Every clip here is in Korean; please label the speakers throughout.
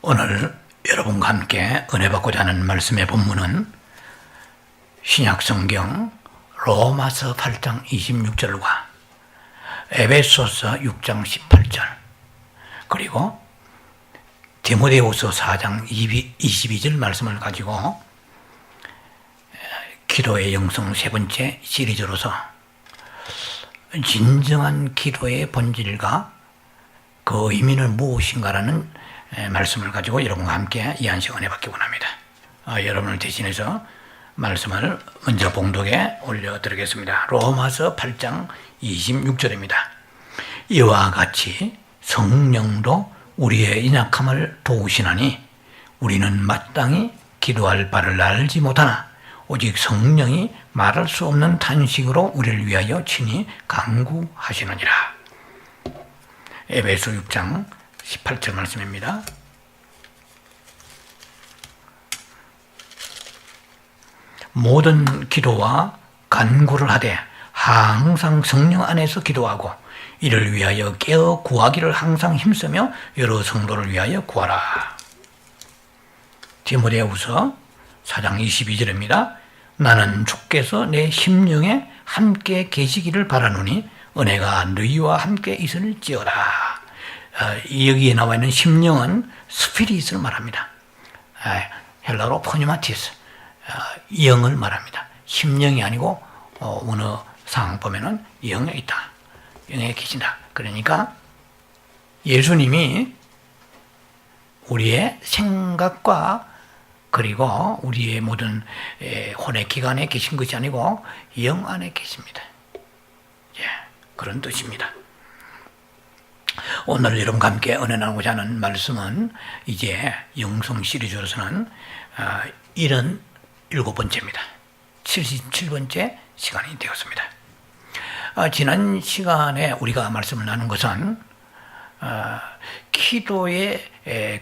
Speaker 1: 오늘 여러분과 함께 은혜 받고자 하는 말씀의 본문은 신약성경 로마서 8장 26절과 에베소서 6장 18절 그리고 디모데후서 4장 22절 말씀을 가지고 기도의 영성 세 번째 시리즈로서 진정한 기도의 본질과 그 의미는 무엇인가라는 말씀을 가지고 여러분과 함께 이 한 시간에 받기 원합니다. 여러분을 대신해서 말씀을 먼저 봉독에 올려드리겠습니다. 로마서 8장 26절입니다. 이와 같이 성령도 우리의 연약함을 도우시나니 우리는 마땅히 기도할 바를 알지 못하나 오직 성령이 말할 수 없는 탄식으로 우리를 위하여 친히 간구하시느니라. 에베소 6장 18절 말씀입니다. 모든 기도와 간구를 하되 항상 성령 안에서 기도하고 이를 위하여 깨어 구하기를 항상 힘쓰며 여러 성도를 위하여 구하라. 디모데후서 4장 22절입니다. 나는 주께서 내 심령에 함께 계시기를 바라노니 은혜가 너희와 함께 있을지어다. 여기에 나와 있는 심령은 스피릿을 말합니다. 헬라로 포니마티스, 영을 말합니다. 심령이 아니고 원어상 보면은 영에 있다. 영에 계신다. 그러니까 예수님이 우리의 생각과 그리고 우리의 모든 혼의 기관에 계신 것이 아니고 영 안에 계십니다. 그런 뜻입니다. 오늘 여러분과 함께 은혜 나누고자 하는 말씀은 이제 영성 시리즈로서는 77번째입니다. 77번째 시간이 되었습니다. 지난 시간에 우리가 말씀을 나눈 것은 기도의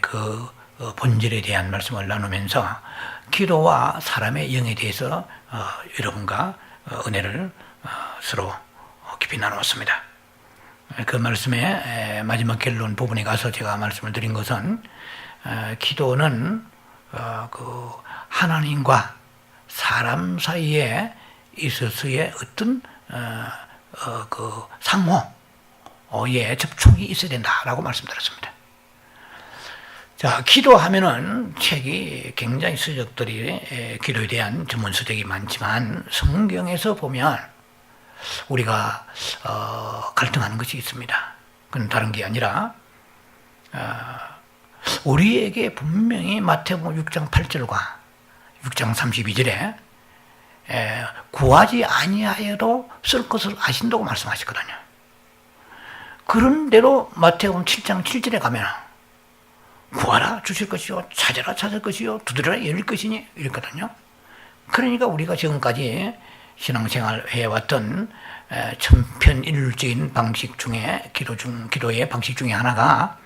Speaker 1: 그 본질에 대한 말씀을 나누면서 기도와 사람의 영에 대해서 여러분과 은혜를 서로 깊이 나누었습니다. 그 말씀의 마지막 결론 부분에 가서 제가 말씀을 드린 것은 기도는 그 하나님과 사람 사이에 있어서의 어떤 그 상호의 접촉이 있어야 된다라고 말씀드렸습니다. 자, 기도하면은 책이 굉장히 서적들이 기도에 대한 전문 서적이 많지만 성경에서 보면 우리가 갈등하는 것이 있습니다. 그건 다른 게 아니라 우리에게 분명히 마태복음 6장 8절과 6장 32절에 구하지 아니하여도 쓸 것을 아신다고 말씀하시거든요. 그런대로 마태복음 7장 7절에 가면 구하라 주실 것이요 찾아라 찾을 것이요 두드려라 열릴 것이니 이랬거든요. 그러니까 우리가 지금까지 신앙생활 해왔던 천편일률적인 방식 중에 기도의 방식 중에 하나가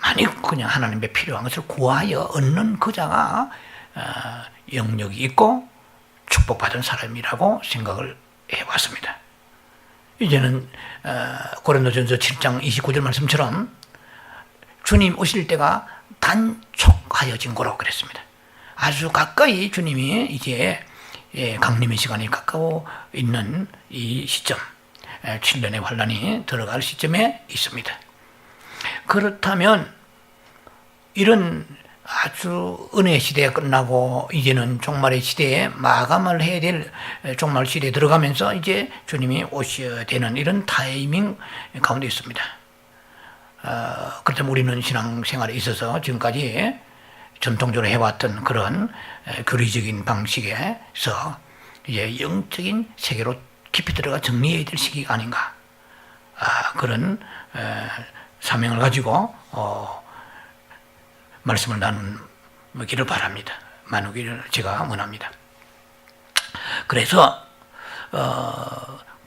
Speaker 1: 만약 그냥 하나님의 필요한 것을 구하여 얻는 그 자가 영역이 있고 축복받은 사람이라고 생각을 해왔습니다. 이제는 고린도전서 7장 29절 말씀처럼 주님 오실 때가 단촉하여진 거라고 그랬습니다. 아주 가까이 주님이 이제 강림의 시간이 가까워 있는 이 시점, 7년의 환란이 들어갈 시점에 있습니다. 그렇다면 이런 아주 은혜의 시대가 끝나고 이제는 종말의 시대에 마감을 해야 될 종말 시대에 들어가면서 이제 주님이 오셔야 되는 이런 타이밍 가운데 있습니다. 그렇다면 우리는 신앙생활에 있어서 지금까지 전통적으로 해왔던 그런 교리적인 방식에서 이제 영적인 세계로 깊이 들어가 정리해야 될 시기가 아닌가. 그런 사명을 가지고 말씀을 나누기를 바랍니다. 나누기를 제가 원합니다. 그래서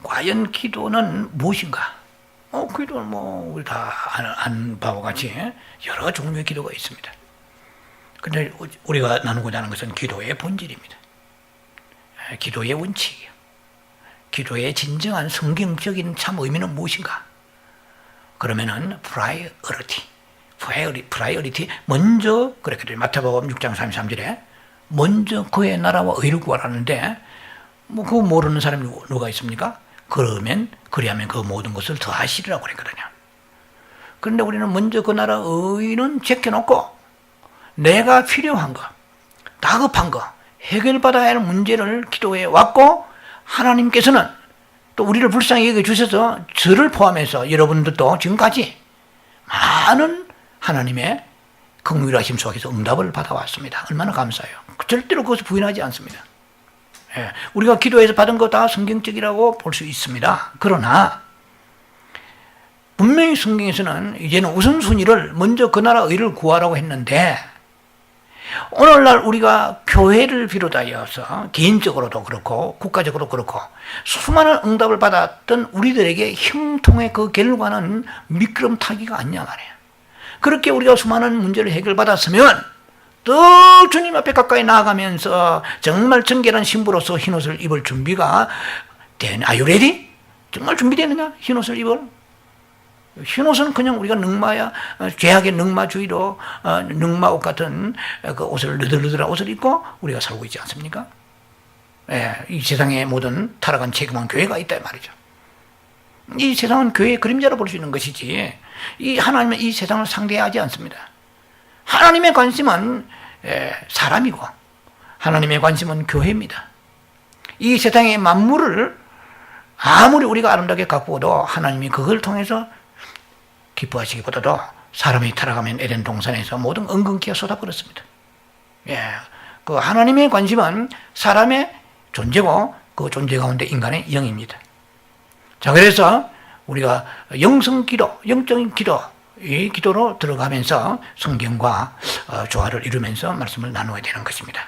Speaker 1: 과연 기도는 무엇인가? 기도는 뭐 우리 다 아는 바와 같이 여러 종류의 기도가 있습니다. 그런데 우리가 나누고자 하는 것은 기도의 본질입니다. 기도의 원칙이요. 기도의 진정한 성경적인 참 의미는 무엇인가? 그러면은 priority, 프라이어리티 먼저 그렇게 돼요. 마태복음 6장 33절에 먼저 그의 나라와 의를 구하라는데 뭐 그거 모르는 사람이 누가 있습니까? 그리하면 그 모든 것을 더하시리라고 그랬거든요. 그런데 우리는 먼저 그 나라 의는 제껴놓고 내가 필요한 거, 다급한 거, 해결받아야 할 문제를 기도해 왔고 하나님께서는 또 우리를 불쌍히 여겨 주셔서 저를 포함해서 여러분들도 지금까지 많은 하나님의 긍휼하심 속에서 응답을 받아왔습니다. 얼마나 감사해요. 절대로 그것을 부인하지 않습니다. 예, 우리가 기도해서 받은 거 다 성경적이라고 볼 수 있습니다. 그러나 분명히 성경에서는 이제는 우선순위를 먼저 그 나라 의를 구하라고 했는데 오늘날 우리가 교회를 비롯하여서 개인적으로도 그렇고 국가적으로 그렇고 수많은 응답을 받았던 우리들에게 형통의 그 결과는 미끄럼타기가 아니냐 말이에요. 그렇게 우리가 수많은 문제를 해결받았으면 또 주님 앞에 가까이 나아가면서 정말 정결한 신부로서 흰옷을 입을 준비가 되는, Are you ready? 정말 준비되느냐? 흰옷을 입을? 흰옷은 그냥 우리가 죄악의 능마주의로 능마옷 같은 그 옷을 느들느들한 옷을 입고 우리가 살고 있지 않습니까? 예, 이 세상의 모든 타락한 체금한 교회가 있다 말이죠. 이 세상은 교회의 그림자로 볼 수 있는 것이지 이 하나님은 이 세상을 상대하지 않습니다. 하나님의 관심은 사람이고 하나님의 관심은 교회입니다. 이 세상의 만물을 아무리 우리가 아름답게 가꾸어도 하나님이 그걸 통해서 기뻐하시기보다도 사람이 타락하면 에덴 동산에서 모든 은근기가 쏟아버렸습니다. 예, 그 하나님의 관심은 사람의 존재고 그 존재 가운데 인간의 영입니다. 자, 그래서 우리가 영적인 기도, 이 기도로 들어가면서 성경과 조화를 이루면서 말씀을 나누어야 되는 것입니다.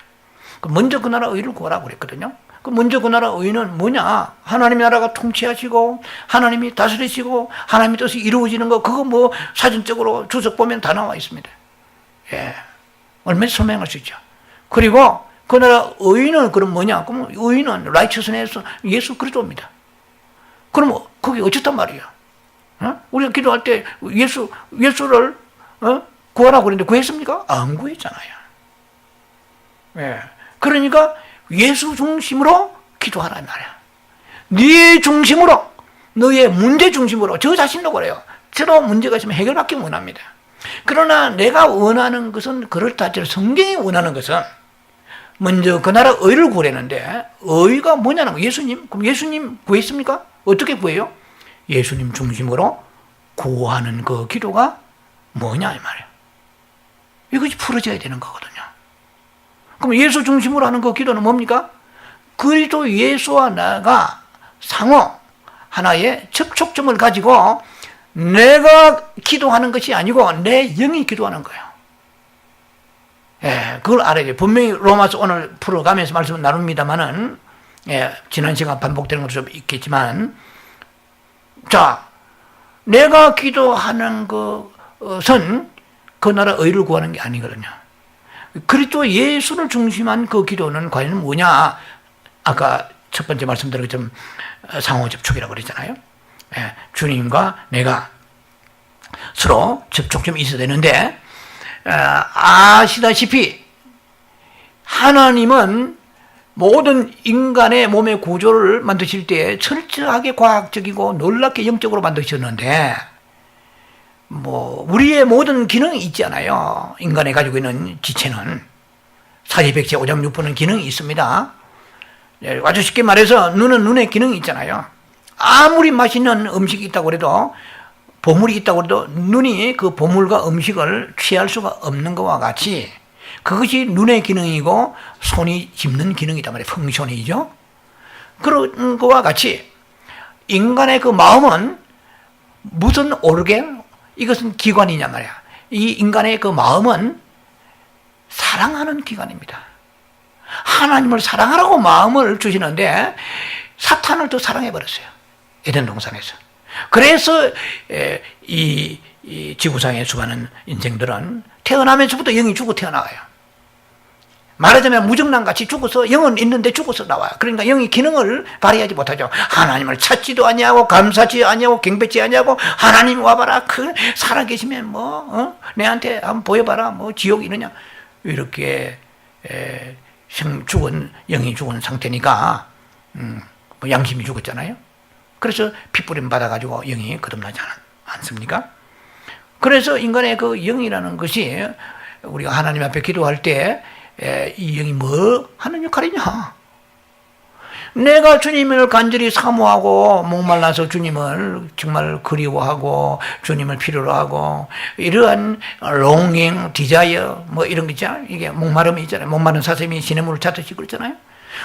Speaker 1: 먼저 그 나라 의를 구하라고 그랬거든요. 먼저 그 나라 의는 뭐냐? 하나님의 나라가 통치하시고 하나님이 다스리시고 하나님의 뜻이 이루어지는 거, 그거 뭐 사전적으로 주석 보면 다 나와 있습니다. 예, 얼마나 설명할 수 있죠. 그리고 그 나라 의는 그럼 뭐냐? 그럼 의는 righteousness, 예수 그리스도입니다. 그럼 그게 어쨌단 말이에요. 우리가 기도할 때 예수를 구하라고 그랬는데 구했습니까? 안 구했잖아요. 예. 그러니까 예수 중심으로 기도하라 말이야. 네 중심으로, 너의 문제 중심으로, 저 자신도 그래요. 저도 문제가 있으면 해결받기 원합니다. 그러나 내가 원하는 것은 그렇다 할지라도 성경이 원하는 것은 먼저 그 나라 의를 구하려는데 의가 뭐냐는 거예요. 예수님. 그럼 예수님 구했습니까? 어떻게 구해요? 예수님 중심으로 구하는 그 기도가 뭐냐 이 말이에요. 이것이 풀어져야 되는 거거든요. 그럼 예수 중심으로 하는 그 기도는 뭡니까? 그리스도 예수와 나가 상호 하나의 접촉점을 가지고 내가 기도하는 것이 아니고 내 영이 기도하는 거예요. 예, 그걸 알아야 돼요. 분명히 로마서 오늘 풀어가면서 말씀을 나눕니다만은, 예, 지난 시간 반복되는 것도 좀 있겠지만, 자, 내가 기도하는 것은 그 나라 의를 구하는 게 아니거든요. 그리스도 예수를 중심한 그 기도는 과연 뭐냐? 아까 첫 번째 말씀드린 것처럼 상호 접촉이라고 그랬잖아요. 예, 주님과 내가 서로 접촉점이 있어야 되는데, 아시다시피 하나님은 모든 인간의 몸의 구조를 만드실 때 철저하게 과학적이고 놀랍게 영적으로 만드셨는데, 뭐 우리의 모든 기능이 있잖아요. 인간이 가지고 있는 지체는 사지백체 오장육부는 기능이 있습니다. 아주 쉽게 말해서 눈은 눈의 기능이 있잖아요. 아무리 맛있는 음식이 있다고 해도, 보물이 있다고 해도 눈이 그 보물과 음식을 취할 수가 없는 것과 같이 그것이 눈의 기능이고 손이 짚는 기능이단 말이에요. 펑션이죠. 그런 것과 같이 인간의 그 마음은 무슨 오르겐? 이것은 기관이냐 말이야. 이 인간의 그 마음은 사랑하는 기관입니다. 하나님을 사랑하라고 마음을 주시는데 사탄을 또 사랑해버렸어요. 에덴 동산에서. 그래서 이 지구상에 수많은 인생들은 태어나면서부터 영이 죽고 태어나와요. 말하자면 무정란같이 죽어서 영은 있는데 죽어서 나와요. 그러니까 영이 기능을 발휘하지 못하죠. 하나님을 찾지도 아니하고 감사치 아니하고 경배치 아니하고 하나님 와봐라. 그 살아계시면 뭐 내한테 한번 보여봐라. 뭐 지옥이 있느냐. 이렇게 죽은 영이 죽은 상태니까 뭐 양심이 죽었잖아요. 그래서 핏부림 받아가지고 영이 거듭나지 않습니까? 그래서 인간의 그 영이라는 것이 우리가 하나님 앞에 기도할 때 이 영이 뭐 하는 역할이냐? 내가 주님을 간절히 사모하고 목말라서 주님을 정말 그리워하고 주님을 필요로 하고 이러한 longing, desire 뭐 이런 거 있잖아요. 이게 목마름이 있잖아요. 목마른 사슴이 시냇물을 찾듯이 그렇잖아요.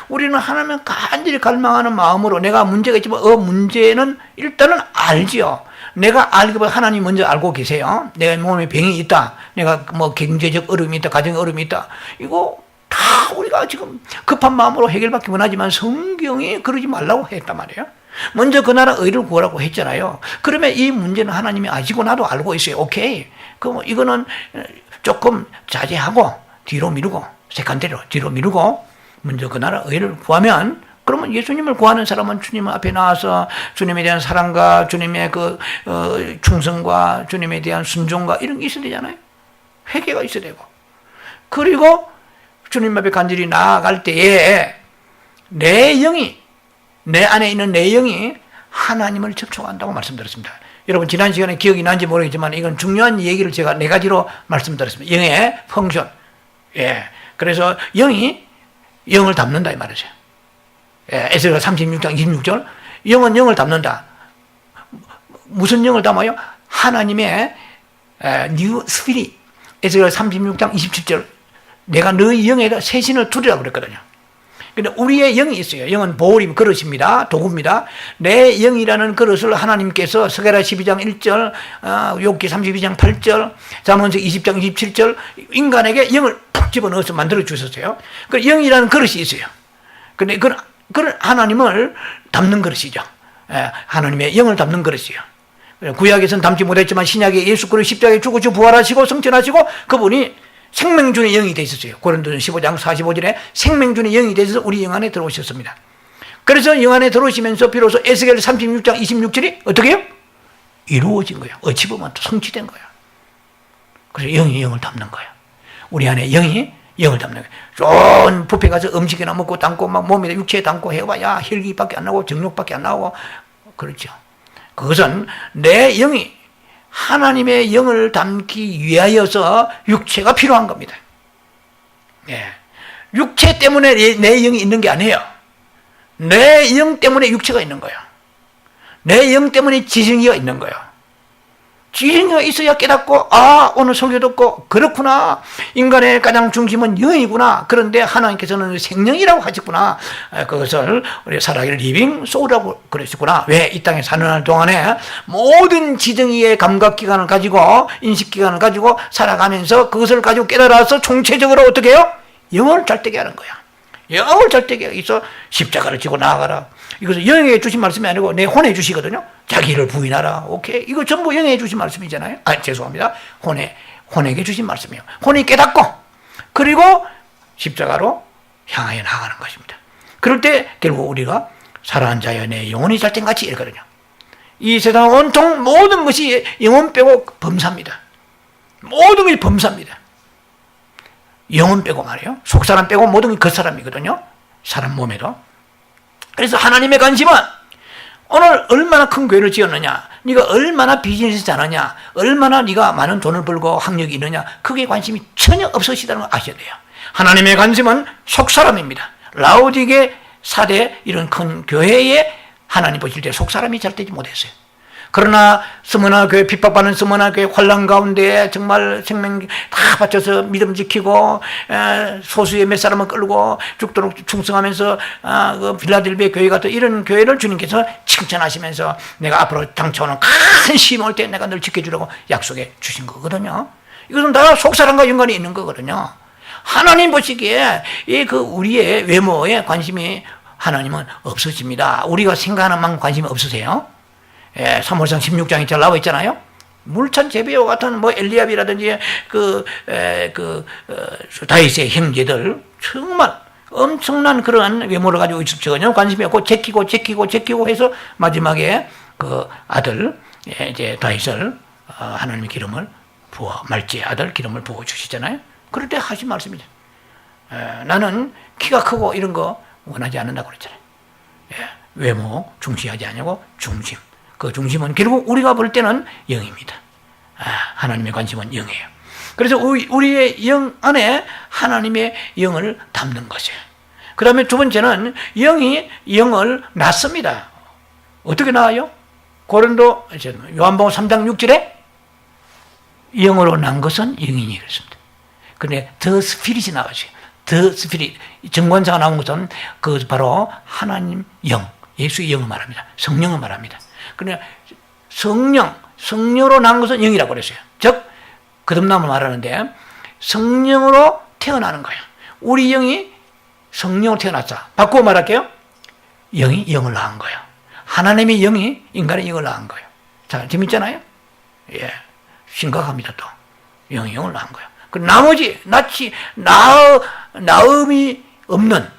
Speaker 1: 우리는 하나님을 간절히 갈망하는 마음으로 내가 문제가 있지만 문제는 일단은 알지요. 내가 알기보다 하나님 먼저 알고 계세요. 내가 몸에 병이 있다. 내가 뭐 경제적 어려움이 있다. 가정의 어려움이 있다. 이거 다 우리가 지금 급한 마음으로 해결받기 원하지만 성경이 그러지 말라고 했단 말이에요. 먼저 그 나라 의를 구하라고 했잖아요. 그러면 이 문제는 하나님이 아시고 나도 알고 있어요. 오케이. 그럼 이거는 조금 자제하고 뒤로 미루고 세컨대로 뒤로 미루고 먼저 그 나라 의를 구하면 그러면 예수님을 구하는 사람은 주님 앞에 나와서 주님에 대한 사랑과 주님의 그 충성과 주님에 대한 순종과 이런 게 있어야 되잖아요. 회개가 있어야 되고. 그리고 주님 앞에 간절히 나아갈 때에 내 안에 있는 내 영이 하나님을 접촉한다고 말씀드렸습니다. 여러분 지난 시간에 기억이 난지 모르겠지만 이건 중요한 얘기를 제가 네 가지로 말씀드렸습니다. 영의 펑션. 그래서 영이 영을 담는다 이 말이죠. 에스겔 36장 26절 영은 영을 담는다. 무슨 영을 담아요? 하나님의 뉴 스피릿. 에스겔 36장 27절 내가 너희 영에다 새 신을 두리라고 그랬거든요. 근데 우리의 영이 있어요. 영은 보울임 그릇입니다. 도구입니다. 내 영이라는 그릇을 하나님께서 스가랴 12장 1절, 욥기 32장 8절, 잠언서 20장 27절 인간에게 영을 푹 집어넣어서 만들어 주셨어요. 그 영이라는 그릇이 있어요. 근데 그건 하나님을 담는 그릇이죠. 하나님의 영을 담는 그릇이에요. 구약에서는 담지 못했지만 신약에 예수 그리스도 십자가에 죽으시고 부활하시고 성천하시고 그분이 생명준의 영이 되어 있었어요. 고린도전 15장 45절에 생명준의 영이 되어서 우리 영 안에 들어오셨습니다. 그래서 영 안에 들어오시면서 비로소 에스겔 36장 26절이 어떻게 해요? 이루어진 거예요. 어찌보면 성취된 거예요. 그래서 영이 영을 담는 거예요. 우리 안에 영이 영을 담는 거예요. 좋은 뷔페 가서 음식이나 먹고 담고 막 몸에 육체에 담고 해봐야 혈기밖에 안 나오고 정욕밖에 안 나오고 그렇죠. 그것은 내 영이 하나님의 영을 담기 위하여서 육체가 필요한 겁니다. 육체 때문에 내 영이 있는 게 아니에요. 내 영 때문에 육체가 있는 거예요. 내 영 때문에 지성이가 있는 거예요. 지성이가 있어야 깨닫고 오늘 설교 듣고 그렇구나. 인간의 가장 중심은 영이구나. 그런데 하나님께서는 생명이라고 하셨구나. 그것을 우리 살아계를 리빙 소울이라고 그러셨구나. 왜 이 땅에 사는 동안에 모든 지정의의 감각기관을 가지고 인식기관을 가지고 살아가면서 그것을 가지고 깨달아서 총체적으로 어떻게 해요? 영을 잘되게 하는 거야. 영을 잘되게 하기 위해서 십자가를 지고 나아가라. 이것은 영에게 주신 말씀이 아니고 내 혼에 주시거든요. 자기를 부인하라. 오케이. 이거 전부 영에게 주신 말씀이잖아요. 죄송합니다. 혼에게 주신 말씀이에요. 혼이 깨닫고 그리고 십자가로 향하여 나가는 것입니다. 그럴 때 결국 우리가 살아난 자여 내 영혼이 잘된 같이 이러거든요. 이 세상 온통 모든 것이 영혼 빼고 범사입니다. 모든 것이 범사입니다. 영혼 빼고 말이에요. 속사람 빼고 모든 게 겉사람이거든요. 사람 몸에도. 그래서 하나님의 관심은 오늘 얼마나 큰 교회를 지었느냐, 네가 얼마나 비즈니스 잘하냐, 얼마나 네가 많은 돈을 벌고 학력이 있느냐, 그게 관심이 전혀 없으시다는 걸 아셔야 돼요. 하나님의 관심은 속사람입니다. 라오디게 4대 이런 큰 교회에 하나님 보실 때 속사람이 잘 되지 못했어요. 그러나 스무나 교회 핍박받는 스무나 교회 환난 가운데 정말 생명 다 바쳐서 믿음 지키고 소수의 몇 사람을 끌고 죽도록 충성하면서 그 빌라델비아 교회 같은 이런 교회를 주님께서 칭찬하시면서 내가 앞으로 당쳐오는 큰 시험 올 때 내가 늘 지켜주려고 약속해 주신 거거든요. 이것은 다 속사람과 연관이 있는 거거든요. 하나님 보시기에 우리의 외모에 관심이 하나님은 없으십니다. 우리가 생각하는 만큼 관심이 없으세요? 사무엘상 16장에 잘 나와 있잖아요. 물찬 제비와 같은 뭐 엘리압이라든지 다윗의 형제들 정말 엄청난 그러한 외모를 가지고 있을 전혀 관심이 없고 제키고 해서 마지막에 그 아들 이제 다윗을 하나님의 기름을 말지의 아들 기름을 부어 주시잖아요. 그럴 때 하신 말씀이죠. 나는 키가 크고 이런 거 원하지 않는다고 그랬잖아요. 외모 중시하지 않냐고 중심. 그 중심은 결국 우리가 볼 때는 영입니다. 하나님의 관심은 영이에요. 그래서 우리의 영 안에 하나님의 영을 담는 것이에요. 그 다음에 두 번째는 영이 영을 낳습니다. 어떻게 낳아요? 요한복음 3장 6절에 영으로 난 것은 영이니 그랬습니다. 근데 더 스피릿이 나와요. 더 스피릿. 정관사가 나온 것은 그 바로 하나님 영, 예수의 영을 말합니다. 성령을 말합니다. 그러나 성령으로 난 것은 영이라고 그랬어요. 즉 거듭남을 말하는데 성령으로 태어나는 거예요. 우리 영이 성령으로 태어났다. 바꾸어 말할게요. 영이 영을 낳은 거예요. 하나님의 영이 인간의 영을 낳은 거예요. 자, 재밌잖아요? 예, 심각합니다. 또 영이 영을 낳은 거예요. 그 나머지 나음이 없는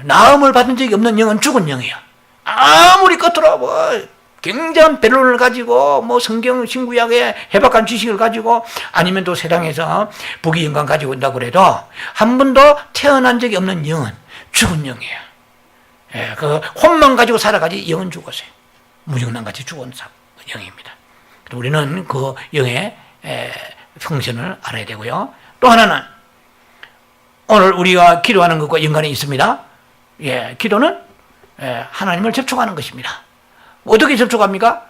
Speaker 1: 나음을 받은 적이 없는 영은 죽은 영이에요. 아무리 겉으로 굉장한 변론을 가지고 성경 신구약에 해박한 지식을 가지고 아니면 또 세상에서 부귀 영광 가지고 온다고 그래도 한 번도 태어난 적이 없는 영은 죽은 영이에요. 그 혼만 가지고 살아가지 영은 죽었어요. 무정란같이 죽은 영입니다. 우리는 그 영의 평선을 알아야 되고요. 또 하나는 오늘 우리가 기도하는 것과 연관이 있습니다. 기도는 하나님을 접촉하는 것입니다. 어떻게 접촉합니까?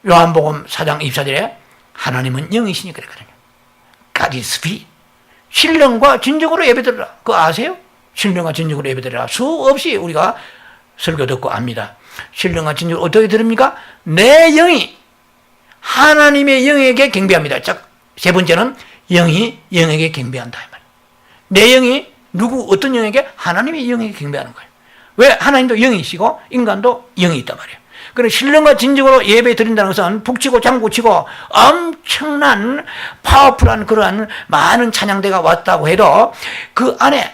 Speaker 1: 요한복음 4장 24절에 하나님은 영이시니 그랬거든요. God is spirit. 신령과 진정으로 예배드리라. 그거 아세요? 신령과 진정으로 예배드리라. 수없이 우리가 설교 듣고 압니다. 신령과 진정으로 어떻게 들습니까? 내 영이 하나님의 영에게 경배합니다. 세 번째는 영이 영에게 경배한다. 내 영이 어떤 영에게? 하나님의 영에게 경배하는 거예요. 왜? 하나님도 영이시고 인간도 영이 있단 말이에요. 그래서 신령과 진정으로 예배 드린다는 것은 북치고 장구치고 엄청난 파워풀한 그러한 많은 찬양대가 왔다고 해도 그 안에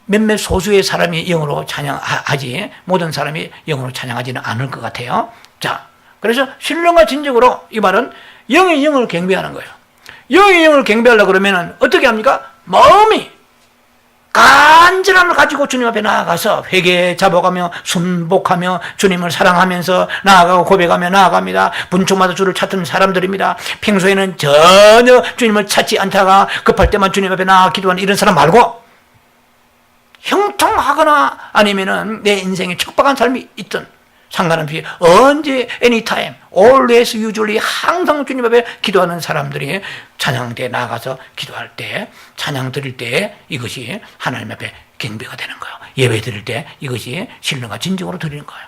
Speaker 1: 몇몇 소수의 사람이 영으로 찬양하지 모든 사람이 영으로 찬양하지는 않을 것 같아요. 자, 그래서 신령과 진정으로 이 말은 영의 영을 경배하는 거예요. 영의 영을 경배하려고 그러면 어떻게 합니까? 마음이 간절함을 가지고 주님 앞에 나아가서 회개 잡아가며 순복하며 주님을 사랑하면서 나아가고 고백하며 나아갑니다. 분초마다 주를 찾던 사람들입니다. 평소에는 전혀 주님을 찾지 않다가 급할 때만 주님 앞에 나아가 기도하는 이런 사람 말고 형통하거나 아니면은 내 인생에 척박한 삶이 있던 상관없이 언제 anytime always usually 항상 주님 앞에 기도하는 사람들이 찬양대에 나가서 기도할 때 찬양 드릴 때 이것이 하나님 앞에 경배가 되는 거예요. 예배 드릴 때 이것이 신령과 진정으로 드리는 거예요.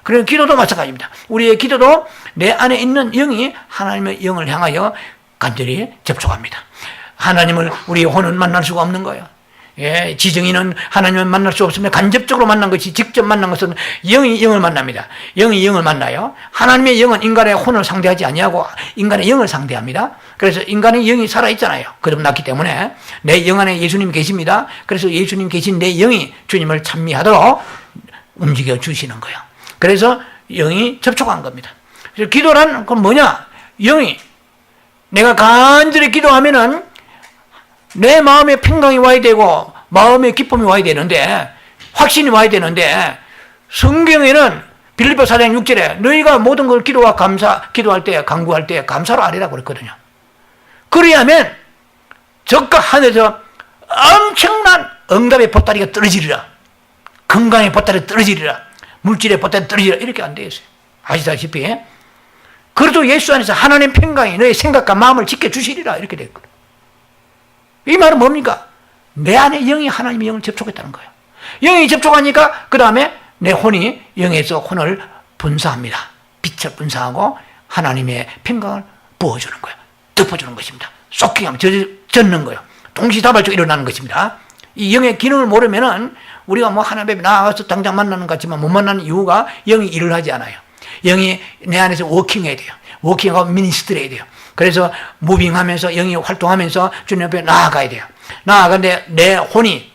Speaker 1: 그래서 기도도 마찬가지입니다. 우리의 기도도 내 안에 있는 영이 하나님의 영을 향하여 간절히 접촉합니다. 하나님을 우리의 혼은 만날 수가 없는 거예요. 지정이는 하나님을 만날 수 없으면 간접적으로 만난 것이 직접 만난 것은 영이 영을 만납니다. 영이 영을 만나요. 하나님의 영은 인간의 혼을 상대하지 아니하고 인간의 영을 상대합니다. 그래서 인간의 영이 살아있잖아요. 거듭났기 때문에 내 영 안에 예수님 계십니다. 그래서 예수님 계신 내 영이 주님을 찬미하도록 움직여 주시는 거예요. 그래서 영이 접촉한 겁니다. 그래서 기도란 그건 뭐냐? 영이 내가 간절히 기도하면은 내 마음에 평강이 와야 되고 마음에 기쁨이 와야 되는데 확신이 와야 되는데 성경에는 빌립보 4장 6절에 너희가 모든 걸 기도할 때 간구할 때 감사로 아뢰라고 그랬거든요. 그래야면 저가 하늘에서 엄청난 응답의 보따리가 떨어지리라. 건강의 보따리가 떨어지리라. 물질의 보따리가 떨어지리라. 이렇게 안 되어 있어요. 아시다시피 그래도 예수 안에서 하나님 평강이 너의 생각과 마음을 지켜주시리라 이렇게 되어 있거든요. 이 말은 뭡니까? 내 안에 영이 하나님의 영을 접촉했다는 거예요. 영이 접촉하니까 그 다음에 내 혼이 영에서 혼을 분사합니다. 빛을 분사하고 하나님의 평강을 부어주는 거예요. 덮어주는 것입니다. 쏘킹하면 젖는 거예요. 동시다발적으로 일어나는 것입니다. 이 영의 기능을 모르면은 우리가 하나님 앞에 나아가서 당장 만나는 것 같지만 못 만나는 이유가 영이 일을 하지 않아요. 영이 내 안에서 워킹해야 돼요. 워킹하고 미니스트리 해야 돼요. 그래서 무빙하면서 영이 활동하면서 주님 앞에 나아가야 돼요. 나아가는데 내 혼이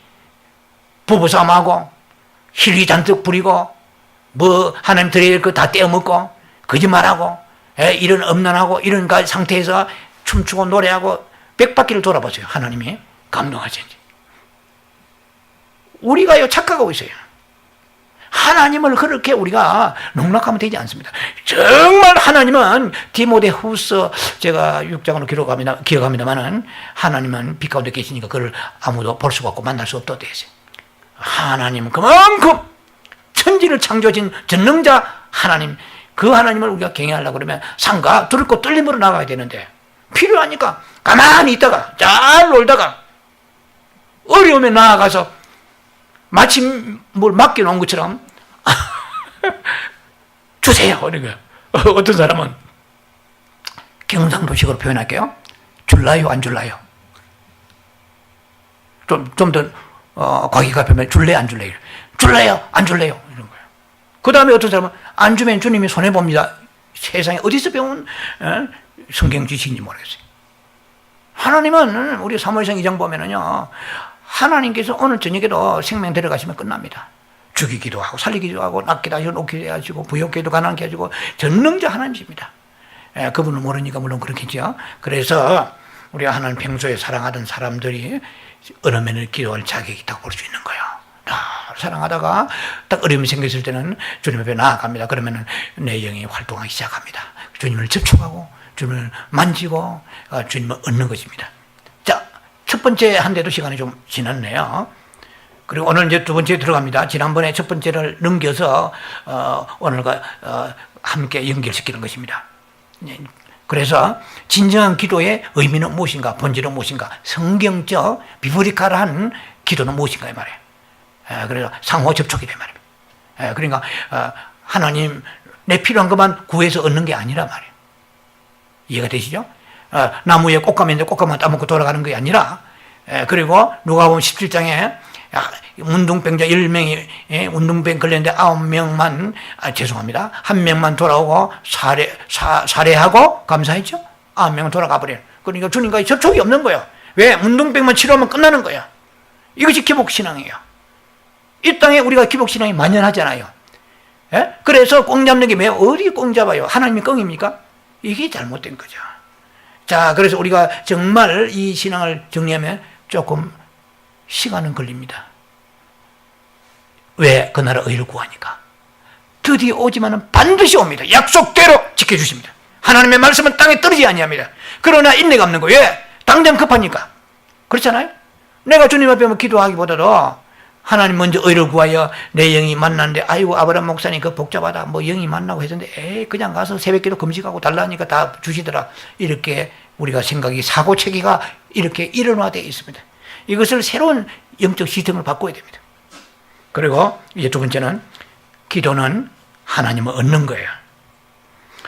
Speaker 1: 부부싸움하고 힐이 잔뜩 부리고 뭐 하나님 드려야 될 거 다 떼어먹고 거짓말하고 이런 엄난하고 이런 상태에서 춤추고 노래하고 100바퀴를 돌아보세요. 하나님이 감동하시는지. 우리가요 착각하고 있어요. 하나님을 그렇게 우리가 농락하면 되지 않습니다. 정말 하나님은 디모데후서 제가 6장으로 기억합니다만은 하나님은 빛 가운데 계시니까 그를 아무도 볼 수가 없고 만날 수 없다고 되어 있어요. 하나님은 그만큼 천지를 창조하신 전능자 하나님, 그 하나님을 우리가 경외하려고 그러면 산과 두렵고 떨림으로 나가야 되는데 필요하니까 가만히 있다가 잘 놀다가 어려우면 나아가서 마치 뭘 맡겨놓은 것처럼 주세요. 그러니까 어떤 사람은 경상도식으로 표현할게요. 줄라요 안 줄라요? 좀 더 과기가 표면 줄래 안 줄래요? 줄래요 안 줄래요? 이런 거예요. 그 다음에 어떤 사람은 안 주면 주님이 손해봅니다. 세상에 어디서 배운 성경 지식인지 모르겠어요. 하나님은 우리 사무엘상 2장 보면은요, 하나님께서 오늘 저녁에도 생명 데려가시면 끝납니다. 죽이기도 하고 살리기도 하고 낫기도 하시고 놓기도 하시고 부욕기도 가난케 하시고 전능자 하나님이십니다. 그분을 모르니까 물론 그렇겠죠. 그래서 우리가 하나님 평소에 사랑하던 사람들이 어려움을 기도할 자격이 있다고 볼 수 있는 거예요. 사랑하다가 딱 어려움이 생겼을 때는 주님 앞에 나아갑니다. 그러면 내 영이 활동하기 시작합니다. 주님을 접촉하고 주님을 만지고 주님을 얻는 것입니다. 자, 첫 번째 한데도 시간이 좀 지났네요. 그리고 오늘 이제 두 번째 들어갑니다. 지난번에 첫 번째를 넘겨서 오늘과 함께 연결시키는 것입니다. 그래서 진정한 기도의 의미는 무엇인가, 본질은 무엇인가, 성경적 비브리칼한 기도는 무엇인가 이 말이에요. 그래서 상호 접촉이 된 말입니다. 그러니까 하나님 내 필요한 것만 구해서 얻는 게 아니라 말이에요. 이해가 되시죠? 나무에 꽃가면 있는데 꽃가만 따먹고 돌아가는 게 아니라, 그리고 누가 보면 17장에 운동병자 10명이 운동병 걸렸는데 9명만 죄송합니다. 1명만 돌아오고 살해하고 감사했죠? 9명은 돌아가 버려요. 그러니까 주님과의 접촉이 없는 거예요. 왜? 운동병만 치료하면 끝나는 거예요. 이것이 기복신앙이에요. 이 땅에 우리가 기복신앙이 만연하잖아요. 그래서 꽁 잡는 게 왜 어디 꽁 잡아요? 하나님이 꽁입니까? 이게 잘못된 거죠. 자, 그래서 우리가 정말 이 신앙을 정리하면 조금 시간은 걸립니다. 왜? 그 나라 의를 구하니까. 드디어 오지만은 반드시 옵니다. 약속대로 지켜주십니다. 하나님의 말씀은 땅에 떨어지지 아니합니다. 그러나 인내가 없는 거예요. 왜? 당장 급하니까. 그렇잖아요? 내가 주님 앞에 기도하기보다도 하나님 먼저 의를 구하여 내 영이 만났는데, 아이고 아브라함 목사님 그 복잡하다, 뭐 영이 만나고 했는데 그냥 가서 새벽기도 금식하고 달라니까 다 주시더라. 이렇게 우리가 생각이, 사고체계가 이렇게 일어나되어 있습니다. 이것을 새로운 영적 시스템을 바꿔야 됩니다. 그리고 이제 두 번째는 기도는 하나님을 얻는 거예요.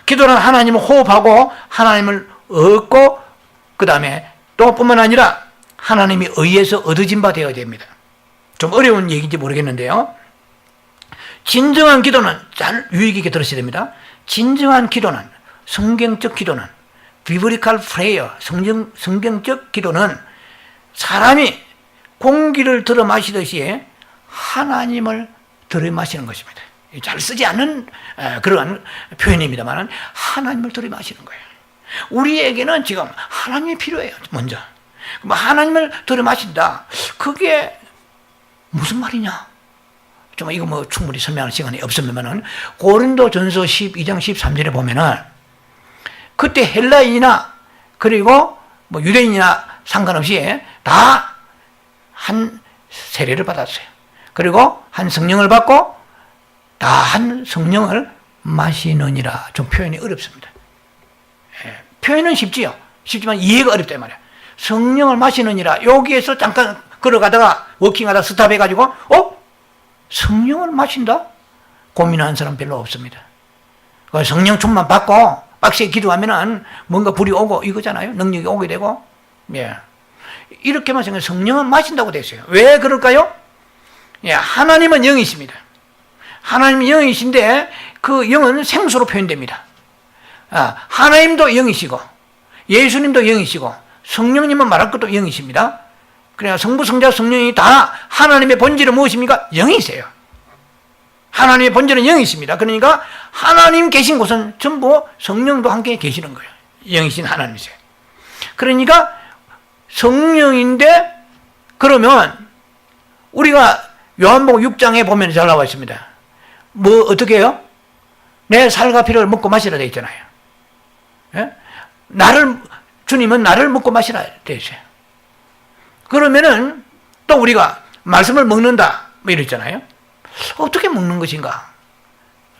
Speaker 1: 기도는 하나님을 호흡하고 하나님을 얻고, 그 다음에 또 뿐만 아니라 하나님이 의해서 얻어진 바 되어야 됩니다. 좀 어려운 얘기인지 모르겠는데요. 진정한 기도는, 잘 유익 있게 들으셔야 됩니다. 진정한 기도는, 성경적 기도는, 비브리칼 프레이어, 성경적 기도는 사람이 공기를 들어 마시듯이 하나님을 들어 마시는 것입니다. 잘 쓰지 않는 그런 표현입니다만 하나님을 들어 마시는 거예요. 우리에게는 지금 하나님이 필요해요. 먼저 하나님을 들어 마신다. 그게 무슨 말이냐? 좀 이거 뭐 충분히 설명할 시간이 없으면은 고린도전서 12장 13절에 보면은 그때 헬라인이나 그리고 뭐 유대인이나 상관없이 다 한 세례를 받았어요. 그리고 한 성령을 받고 다 한 성령을 마시느니라. 좀 표현이 어렵습니다. 표현은 쉽지요. 쉽지만 이해가 어렵단 말이야. 성령을 마시느니라. 여기에서 잠깐 걸어가다가 워킹하다 스탑해가지고 성령을 마신다? 고민하는 사람 별로 없습니다. 성령 충만 받고 빡세게 기도하면은 뭔가 불이 오고 이거잖아요. 능력이 오게 되고. 이렇게만 생각해 성령은 마신다고 됐어요. 왜 그럴까요? 하나님은 영이십니다. 하나님이 영이신데 그 영은 생수로 표현됩니다. 하나님도 영이시고 예수님도 영이시고 성령님은 말할 것도 영이십니다. 그러니까 성부, 성자, 성령이 다 하나님의 본질은 무엇입니까? 영이세요. 하나님의 본질은 영이십니다. 그러니까 하나님 계신 곳은 전부 성령도 함께 계시는 거예요. 영이신 하나님이세요. 그러니까 성령인데, 그러면 우리가 요한복음 6장에 보면 잘 나와 있습니다. 뭐 어떻게 해요? 내 살과 피를 먹고 마시라 되어 있잖아요. 예? 주님은 나를 먹고 마시라 되어 있어요. 그러면은 또 우리가 말씀을 먹는다 뭐 이랬잖아요. 어떻게 먹는 것인가?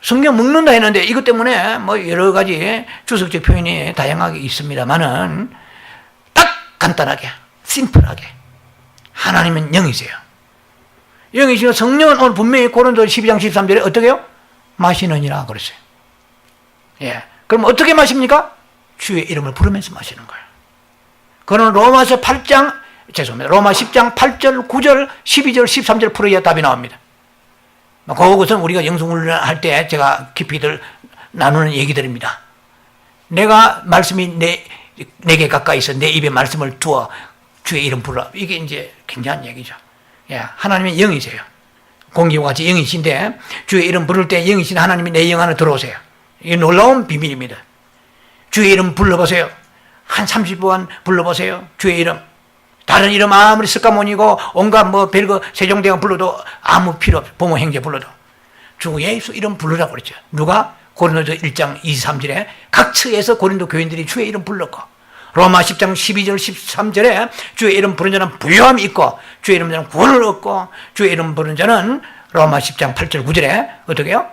Speaker 1: 성경 먹는다 했는데 이것 때문에 뭐 여러 가지 주석적 표현이 다양하게 있습니다만은 딱 간단하게 심플하게 하나님은 영이세요. 영이시고 성령은 오늘 분명히 고린도 12장 13절에 어떻게 해요? 마시느니라 그랬어요. 예. 그럼 어떻게 마십니까? 주의 이름을 부르면서 마시는 거예요. 그는 로마 10장 8절, 9절, 12절, 13절 풀어야 답이 나옵니다. 그것은 우리가 영성훈련을 할 때 제가 깊이들 나누는 얘기들입니다. 내가 말씀이 내게 가까이 있어 내 입에 말씀을 두어 주의 이름 불러. 이게 이제 굉장한 얘기죠. 예, 하나님의 영이세요. 공기와 같이 영이신데 주의 이름 부를 때 영이신 하나님이 내 영 안에 들어오세요. 이게 놀라운 비밀입니다. 주의 이름 불러보세요. 한 30번 불러보세요. 주의 이름. 다른 이름 아무리 스카몬이고 온갖 뭐 별거 세종대왕 불러도 아무 필요 없어요. 부모 형제 불러도. 주 예수 이름 부르라고 그랬죠. 누가? 고린도서 1장 23절에 각 처에서 고린도 교인들이 주의 이름 불렀고, 로마 10장 12절 13절에 주의 이름 부른 자는 부요함이 있고 주의 이름 부른 자는 구원을 얻고 주의 이름 부른 자는 로마 10장 8절 9절에 어떻게 해요?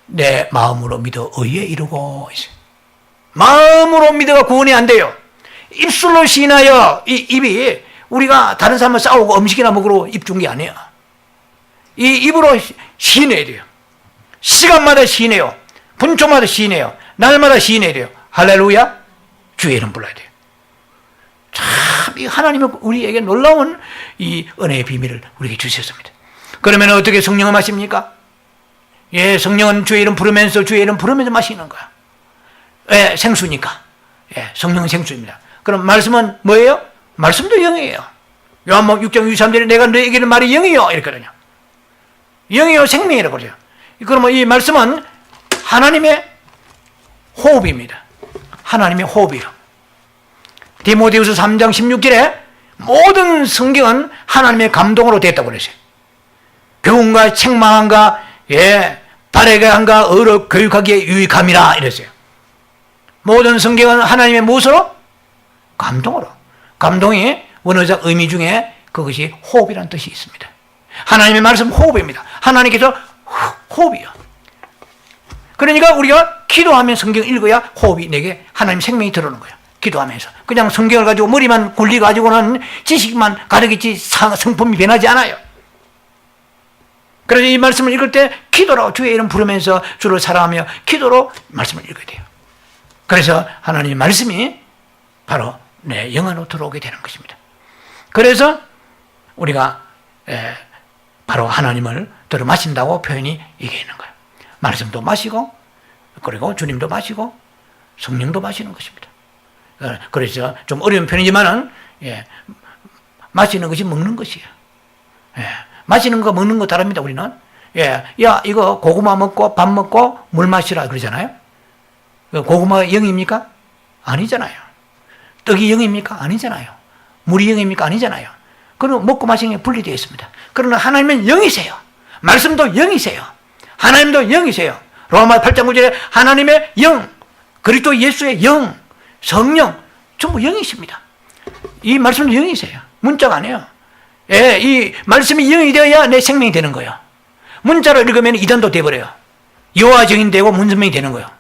Speaker 1: 내 마음으로 믿어 의에 이르고 있어요. 마음으로 믿어가 구원이 안 돼요. 입술로 시인하여, 이 입이 우리가 다른 사람과 싸우고 음식이나 먹으러 입 준 게 아니에요. 이 입으로 시인해야 돼요. 시간마다 시인해요. 분초마다 시인해요. 날마다 시인해야 돼요. 할렐루야. 주의 이름 불러야 돼요. 참, 이 하나님은 우리에게 놀라운 이 은혜의 비밀을 우리에게 주셨습니다. 그러면 어떻게 성령을 마십니까? 예, 성령은 주의 이름 부르면서 마시는 거야. 예, 생수니까. 예, 성령은 생수입니다. 그럼 말씀은 뭐예요? 말씀도 영이에요. 요한복음 6장 23절에 내가 너에게는 말이 영이요 이랬거든요. 영이요 생명이라고 그러죠. 그러면 이 말씀은 하나님의 호흡입니다. 하나님의 호흡이요. 디모데후서 3장 16절에 모든 성경은 하나님의 감동으로 됐다고 그랬어요. 교훈과 책망한가, 예, 바르게 한가, 어로 교육하기에 유익함이라 이랬어요. 모든 성경은 하나님의 무엇으로? 감동으로. 감동이 원어적 의미 중에 그것이 호흡이라는 뜻이 있습니다. 하나님의 말씀 호흡입니다. 하나님께서 호흡이요. 그러니까 우리가 기도하면 성경 읽어야 호흡이 내게 하나님 생명이 들어오는 거예요. 기도하면서. 그냥 성경을 가지고 머리만 굴리가지고는 지식만 가르겠지 성품이 변하지 않아요. 그래서 이 말씀을 읽을 때 기도로 주의 이름 부르면서 주를 사랑하며 기도로 말씀을 읽어야 돼요. 그래서 하나님의 말씀이 바로 내 영 안으로 들어오게 되는 것입니다. 그래서 우리가 바로 하나님을 들어 마신다고 표현이 이게 있는 거예요. 말씀도 마시고 그리고 주님도 마시고 성령도 마시는 것입니다. 그래서 좀 어려운 편이지만은 마시는 것이 먹는 것이에요. 마시는 거 먹는 거 다릅니다. 우리는 야 이거 고구마 먹고 밥 먹고 물 마시라 그러잖아요. 고구마가 영입니까? 아니잖아요. 떡이 영입니까? 아니잖아요. 물이 영입니까? 아니잖아요. 그럼 먹고 마시는 게 분리되어 있습니다. 그러나 하나님은 영이세요. 말씀도 영이세요. 하나님도 영이세요. 로마 8장 9절에 하나님의 영, 그리스도 예수의 영, 성령 전부 영이십니다. 이 말씀도 영이세요. 문자가 아니에요. 이 말씀이 영이 되어야 내 생명이 되는 거예요. 문자로 읽으면 이단도 되어버려요. 여호와 증인 되고 문선명이 되는 거예요.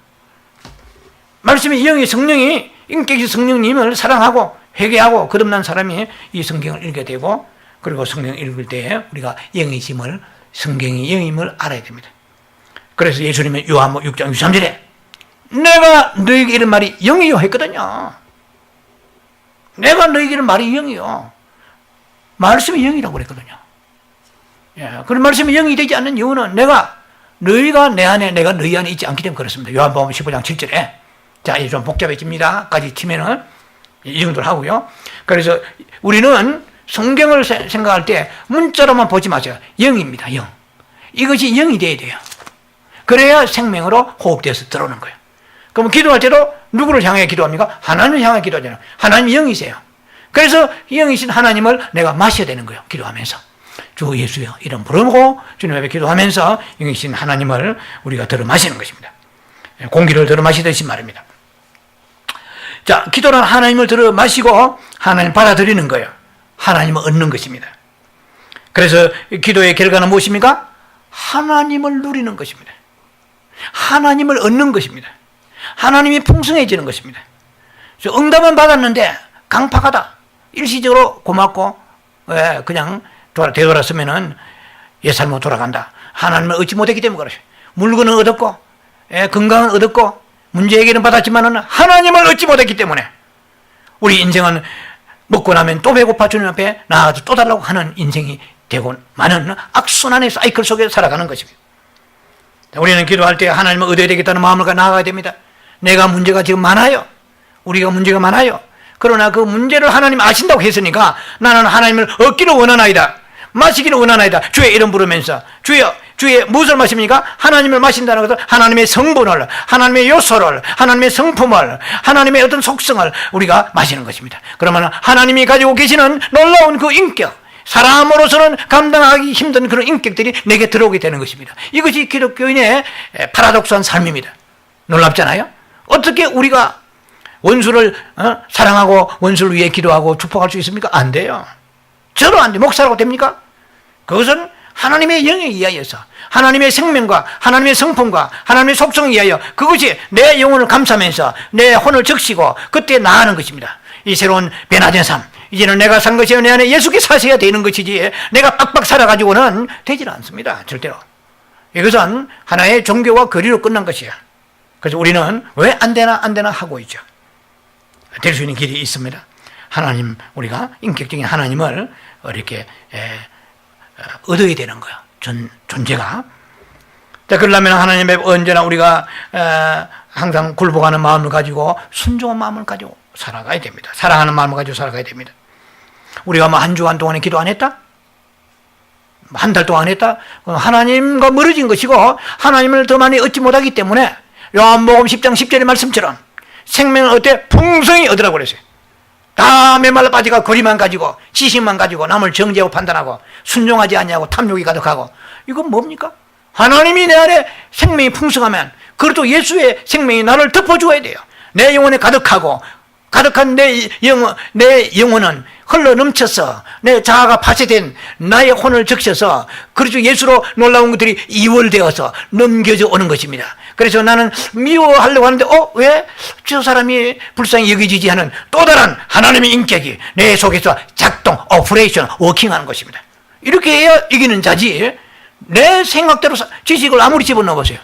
Speaker 1: 말씀이 영이 성령이 인격이 성령님을 사랑하고 회개하고 거듭난 사람이 이 성경을 읽게 되고 그리고 성경 읽을 때 우리가 영이심을 성경이 영임을 알아야 됩니다. 그래서 예수님은 요한복음 6장 23절에 내가 너에게 이런 말이 영이요 했거든요. 내가 너에게 이런 말이 영이요. 말씀이 영이라고 그랬거든요. 그런 말씀이 영이 되지 않는 이유는 내가 너희가 내 안에 내가 너희 안에 있지 않기 때문에 그렇습니다. 요한복음 15장 7절에 자, 이제 좀 복잡해집니다. 까지 치면은 이 정도로 하고요. 그래서 우리는 성경을 생각할 때 문자로만 보지 마세요. 영입니다. 영. 이것이 영이 돼야 돼요. 그래야 생명으로 호흡되어서 들어오는 거예요. 그럼 기도할 때도 누구를 향해 기도합니까? 하나님을 향해 기도하잖아요. 하나님이 영이세요. 그래서 영이신 하나님을 내가 마셔야 되는 거예요. 기도하면서. 주 예수여 이름 부르고 주님 앞에 기도하면서 영이신 하나님을 우리가 들어 마시는 것입니다. 공기를 들어 마시듯이 말입니다. 자, 기도는 하나님을 들어 마시고 하나님 받아들이는 거예요. 하나님을 얻는 것입니다. 그래서 기도의 결과는 무엇입니까? 하나님을 누리는 것입니다. 하나님을 얻는 것입니다. 하나님이 풍성해지는 것입니다. 응답은 받았는데 강팍하다. 일시적으로 고맙고 그냥 되돌았으면은 옛삶으로 돌아간다. 하나님을 얻지 못했기 때문에 그렇죠. 물건은 얻었고 건강은 얻었고 문제 해결은 받았지만은 하나님을 얻지 못했기 때문에 우리 인생은 먹고 나면 또 배고파 주님 앞에 나아가서 또 달라고 하는 인생이 되고 많은 악순환의 사이클 속에 살아가는 것입니다. 우리는 기도할 때 하나님을 얻어야 되겠다는 마음을 나아가야 됩니다. 내가 문제가 지금 많아요. 우리가 문제가 많아요. 그러나 그 문제를 하나님 아신다고 했으니까 나는 하나님을 얻기를 원하나이다. 마시기를 원하나이다. 주의 이름 부르면서 주여, 주의 무엇을 마십니까? 하나님을 마신다는 것은 하나님의 성분을, 하나님의 요소를, 하나님의 성품을, 하나님의 어떤 속성을 우리가 마시는 것입니다. 그러면 하나님이 가지고 계시는 놀라운 그 인격, 사람으로서는 감당하기 힘든 그런 인격들이 내게 들어오게 되는 것입니다. 이것이 기독교인의 파라독스한 삶입니다. 놀랍잖아요? 어떻게 우리가 원수를 사랑하고 원수를 위해 기도하고 축복할 수 있습니까? 안 돼요. 저로 안 돼. 목사라고 됩니까? 그것은 하나님의 영에 의하여서 하나님의 생명과 하나님의 성품과 하나님의 속성에 의하여 그것이 내 영혼을 감싸면서 내 혼을 적시고 그때 나아가는 것입니다. 이 새로운 변화된 삶, 이제는 내가 산 것이 내 안에 예수께 사셔야 되는 것이지 내가 빡빡 살아가지고는 되질 않습니다. 절대로. 이것은 하나의 종교와 거리로 끝난 것이야. 그래서 우리는 왜 안 되나 하고 있죠. 될 수 있는 길이 있습니다. 하나님, 우리가 인격적인 하나님을 이렇게 얻어야 되는 거예요. 존재가. 자, 그러려면 하나님의 언제나 우리가 항상 굴복하는 마음을 가지고 순종한 마음을 가지고 살아가야 됩니다. 사랑하는 마음을 가지고 살아가야 됩니다. 우리가 뭐 한 주간 동안에 기도 안 했다? 한 달 동안 했다? 하나님과 멀어진 것이고 하나님을 더 많이 얻지 못하기 때문에 요한복음 10장 10절의 말씀처럼 생명을 어때? 풍성히 얻으라고 그랬어요. 다 메말라 빠지가 거리만 가지고 지식만 가지고 남을 정죄하고 판단하고 순종하지 않냐고 탐욕이 가득하고 이건 뭡니까? 하나님이 내 안에 생명이 풍성하면 그래도 예수의 생명이 나를 덮어줘야 돼요. 내 영혼에 가득한 내 영혼은 흘러 넘쳐서 내 자아가 파쇄된 나의 혼을 적셔서 그래서 예수로 놀라운 것들이 이월되어서 넘겨져 오는 것입니다. 그래서 나는 미워하려고 하는데 왜 저 사람이 불쌍히 여기지지 하는 또 다른 하나님의 인격이 내 속에서 작동, 오퍼레이션, 워킹하는 것입니다. 이렇게 해야 이기는 자지 내 생각대로 지식을 아무리 집어넣어 보세요.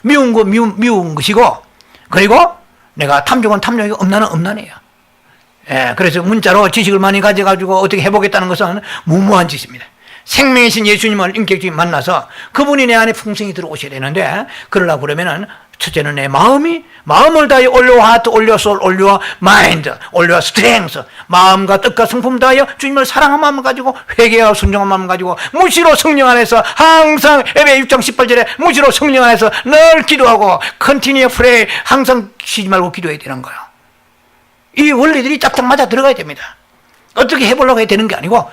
Speaker 1: 미운 거 미운 것이고 그리고 내가 탐욕은 탐욕이 엄난해요. 그래서 문자로 지식을 많이 가져가지고 어떻게 해보겠다는 것은 무모한 짓입니다. 생명이신 예수님을 인격적으로 만나서 그분이 내 안에 풍성히 들어오셔야 되는데 그러려고 그러면은 첫째는 내 마음을 다해 올려 하트, 올려 솔, 올려 마인드, 올려 스트렝스 마음과 뜻과 성품 다하여 주님을 사랑한 마음을 가지고 회개하고 순종한 마음을 가지고 무시로 성령 안에서 항상 에베 6장 18절에 무시로 성령 안에서 늘 기도하고 컨티니어 프레이 항상 쉬지 말고 기도해야 되는 거예요. 이 원리들이 짝짝 맞아 들어가야 됩니다. 어떻게 해보려고 해야 되는 게 아니고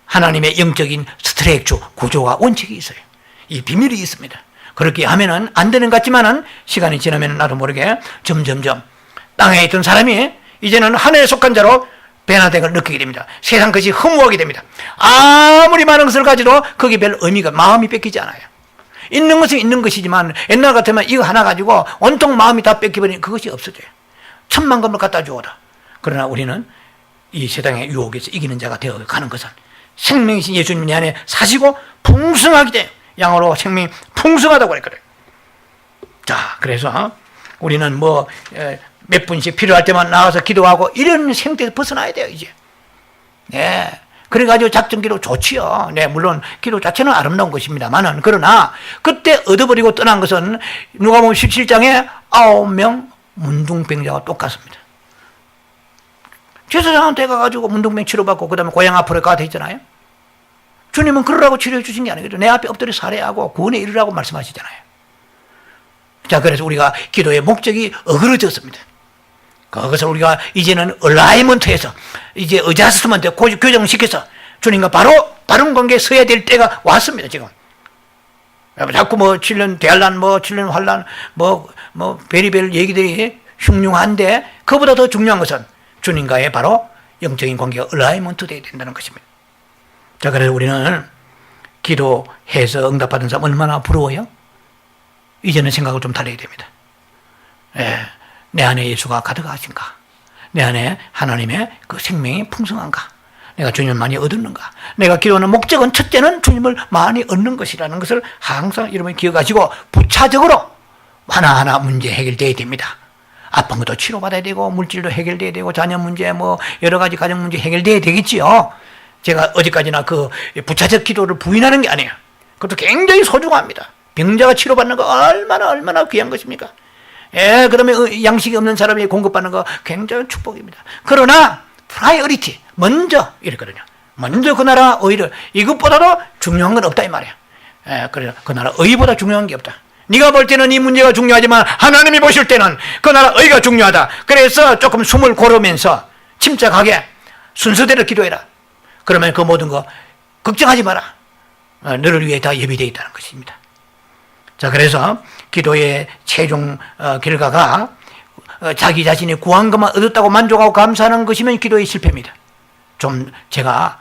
Speaker 1: 하나님의 영적인 스트렉처 구조와 원칙이 있어요. 이 비밀이 있습니다. 그렇게 하면은 안 되는 것 같지만은 시간이 지나면 나도 모르게 점점점 땅에 있던 사람이 이제는 하늘에 속한 자로 변화된 걸 느끼게 됩니다. 세상 것이 허무하게 됩니다. 아무리 많은 것을 가지도 거기에 별 의미가 마음이 뺏기지 않아요. 있는 것은 있는 것이지만 옛날 같으면 이거 하나 가지고 온통 마음이 다 뺏겨버리는 그것이 없어져요. 천만 건을 갖다 주어다. 그러나 우리는 이 세상의 유혹에서 이기는 자가 되어가는 것은 생명이신 예수님 내 안에 사시고 풍성하게 돼요. 양으로 생명이 풍성하다고 그랬거든요. 자, 그래서 우리는 몇 분씩 필요할 때만 나와서 기도하고 이런 생태에서 벗어나야 돼요, 이제. 네. 그래가지고 작전기도 좋지요. 네, 물론 기도 자체는 아름다운 것입니다만은, 그러나 그때 얻어버리고 떠난 것은 누가 보면 17장에 9명 문둥병자와 똑같습니다. 제사장한테 가가지고 문둥병 치료받고 그 다음에 고향 앞으로 가야 되잖아요. 주님은 그러라고 치료해 주신 게 아니거든요. 내 앞에 엎드려 살해하고 구원에 이르라고 말씀하시잖아요. 자, 그래서 우리가 기도의 목적이 어그러졌습니다. 그것을 우리가 이제는 얼라이먼트에서 이제 어자스트먼트 교정시켜서 주님과 바로 바른 관계에 서야 될 때가 왔습니다, 지금. 자꾸 뭐 7년 대환란, 뭐 7년 환란, 뭐 베리벨 얘기들이 흉흉한데 그보다 더 중요한 것은 주님과의 바로 영적인 관계가 얼라이먼트 되어야 된다는 것입니다. 자, 그래서 우리는 기도해서 응답받은 사람 얼마나 부러워요? 이제는 생각을 좀 달려야 됩니다. 예, 내 안에 예수가 가득하신가? 내 안에 하나님의 그 생명이 풍성한가? 내가 주님을 많이 얻었는가? 내가 기도하는 목적은 첫째는 주님을 많이 얻는 것이라는 것을 항상 여러분이 기억하시고 부차적으로 하나하나 문제 해결되어야 됩니다. 아픈 것도 치료받아야 되고 물질도 해결돼야 되고 자녀 문제 뭐 여러 가지 가정 문제 해결돼야 되겠지요. 제가 어디까지나 그 부차적 기도를 부인하는 게 아니에요. 그것도 굉장히 소중합니다. 병자가 치료받는 거 얼마나 귀한 것입니까? 예, 그러면 양식이 없는 사람이 공급받는 거 굉장히 축복입니다. 그러나 프라이어리티 먼저 이랬거든요. 먼저 그 나라 의를 이것보다도 중요한 건 없다 이 말이야. 예, 그래서 그 나라 의보다 중요한 게 없다. 네가 볼 때는 이 문제가 중요하지만 하나님이 보실 때는 그 나라 의가 중요하다. 그래서 조금 숨을 고르면서 침착하게 순서대로 기도해라. 그러면 그 모든 거 걱정하지 마라. 너를 위해 다 예비되어 있다는 것입니다. 자, 그래서 기도의 최종 결과가 자기 자신이 구한 것만 얻었다고 만족하고 감사하는 것이면 기도의 실패입니다. 좀 제가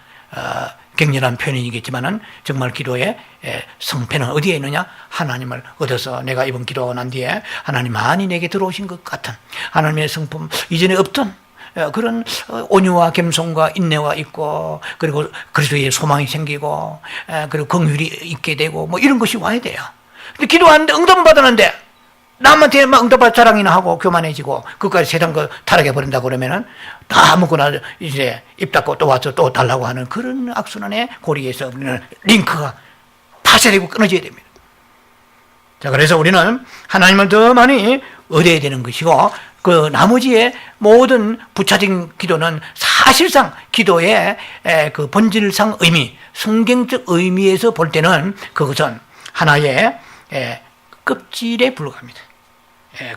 Speaker 1: 격렬한 표현이겠지만은 정말 기도의 성패는 어디에 있느냐? 하나님을 얻어서 내가 이번 기도하고 난 뒤에 하나님 많이 내게 들어오신 것 같은 하나님의 성품 이전에 없던 그런 온유와 겸손과 인내와 있고 그리고 그리스도의 소망이 생기고 그리고 긍휼이 있게 되고 뭐 이런 것이 와야 돼요. 근데 기도하는데 응답을 받았는데 남한테 막 응답받을 자랑이나 하고 교만해지고 그까지 세상 거 타락해 버린다고 그러면은 다 아무거나 이제 입 닫고 또 와서 또 달라고 하는 그런 악순환의 고리에서 우리는 링크가 파쇄되고 끊어져야 됩니다. 자, 그래서 우리는 하나님을 더 많이 얻어야 되는 것이고 그 나머지의 모든 부차적인 기도는 사실상 기도의 그 본질상 의미, 성경적 의미에서 볼 때는 그것은 하나의 껍질에 불과합니다.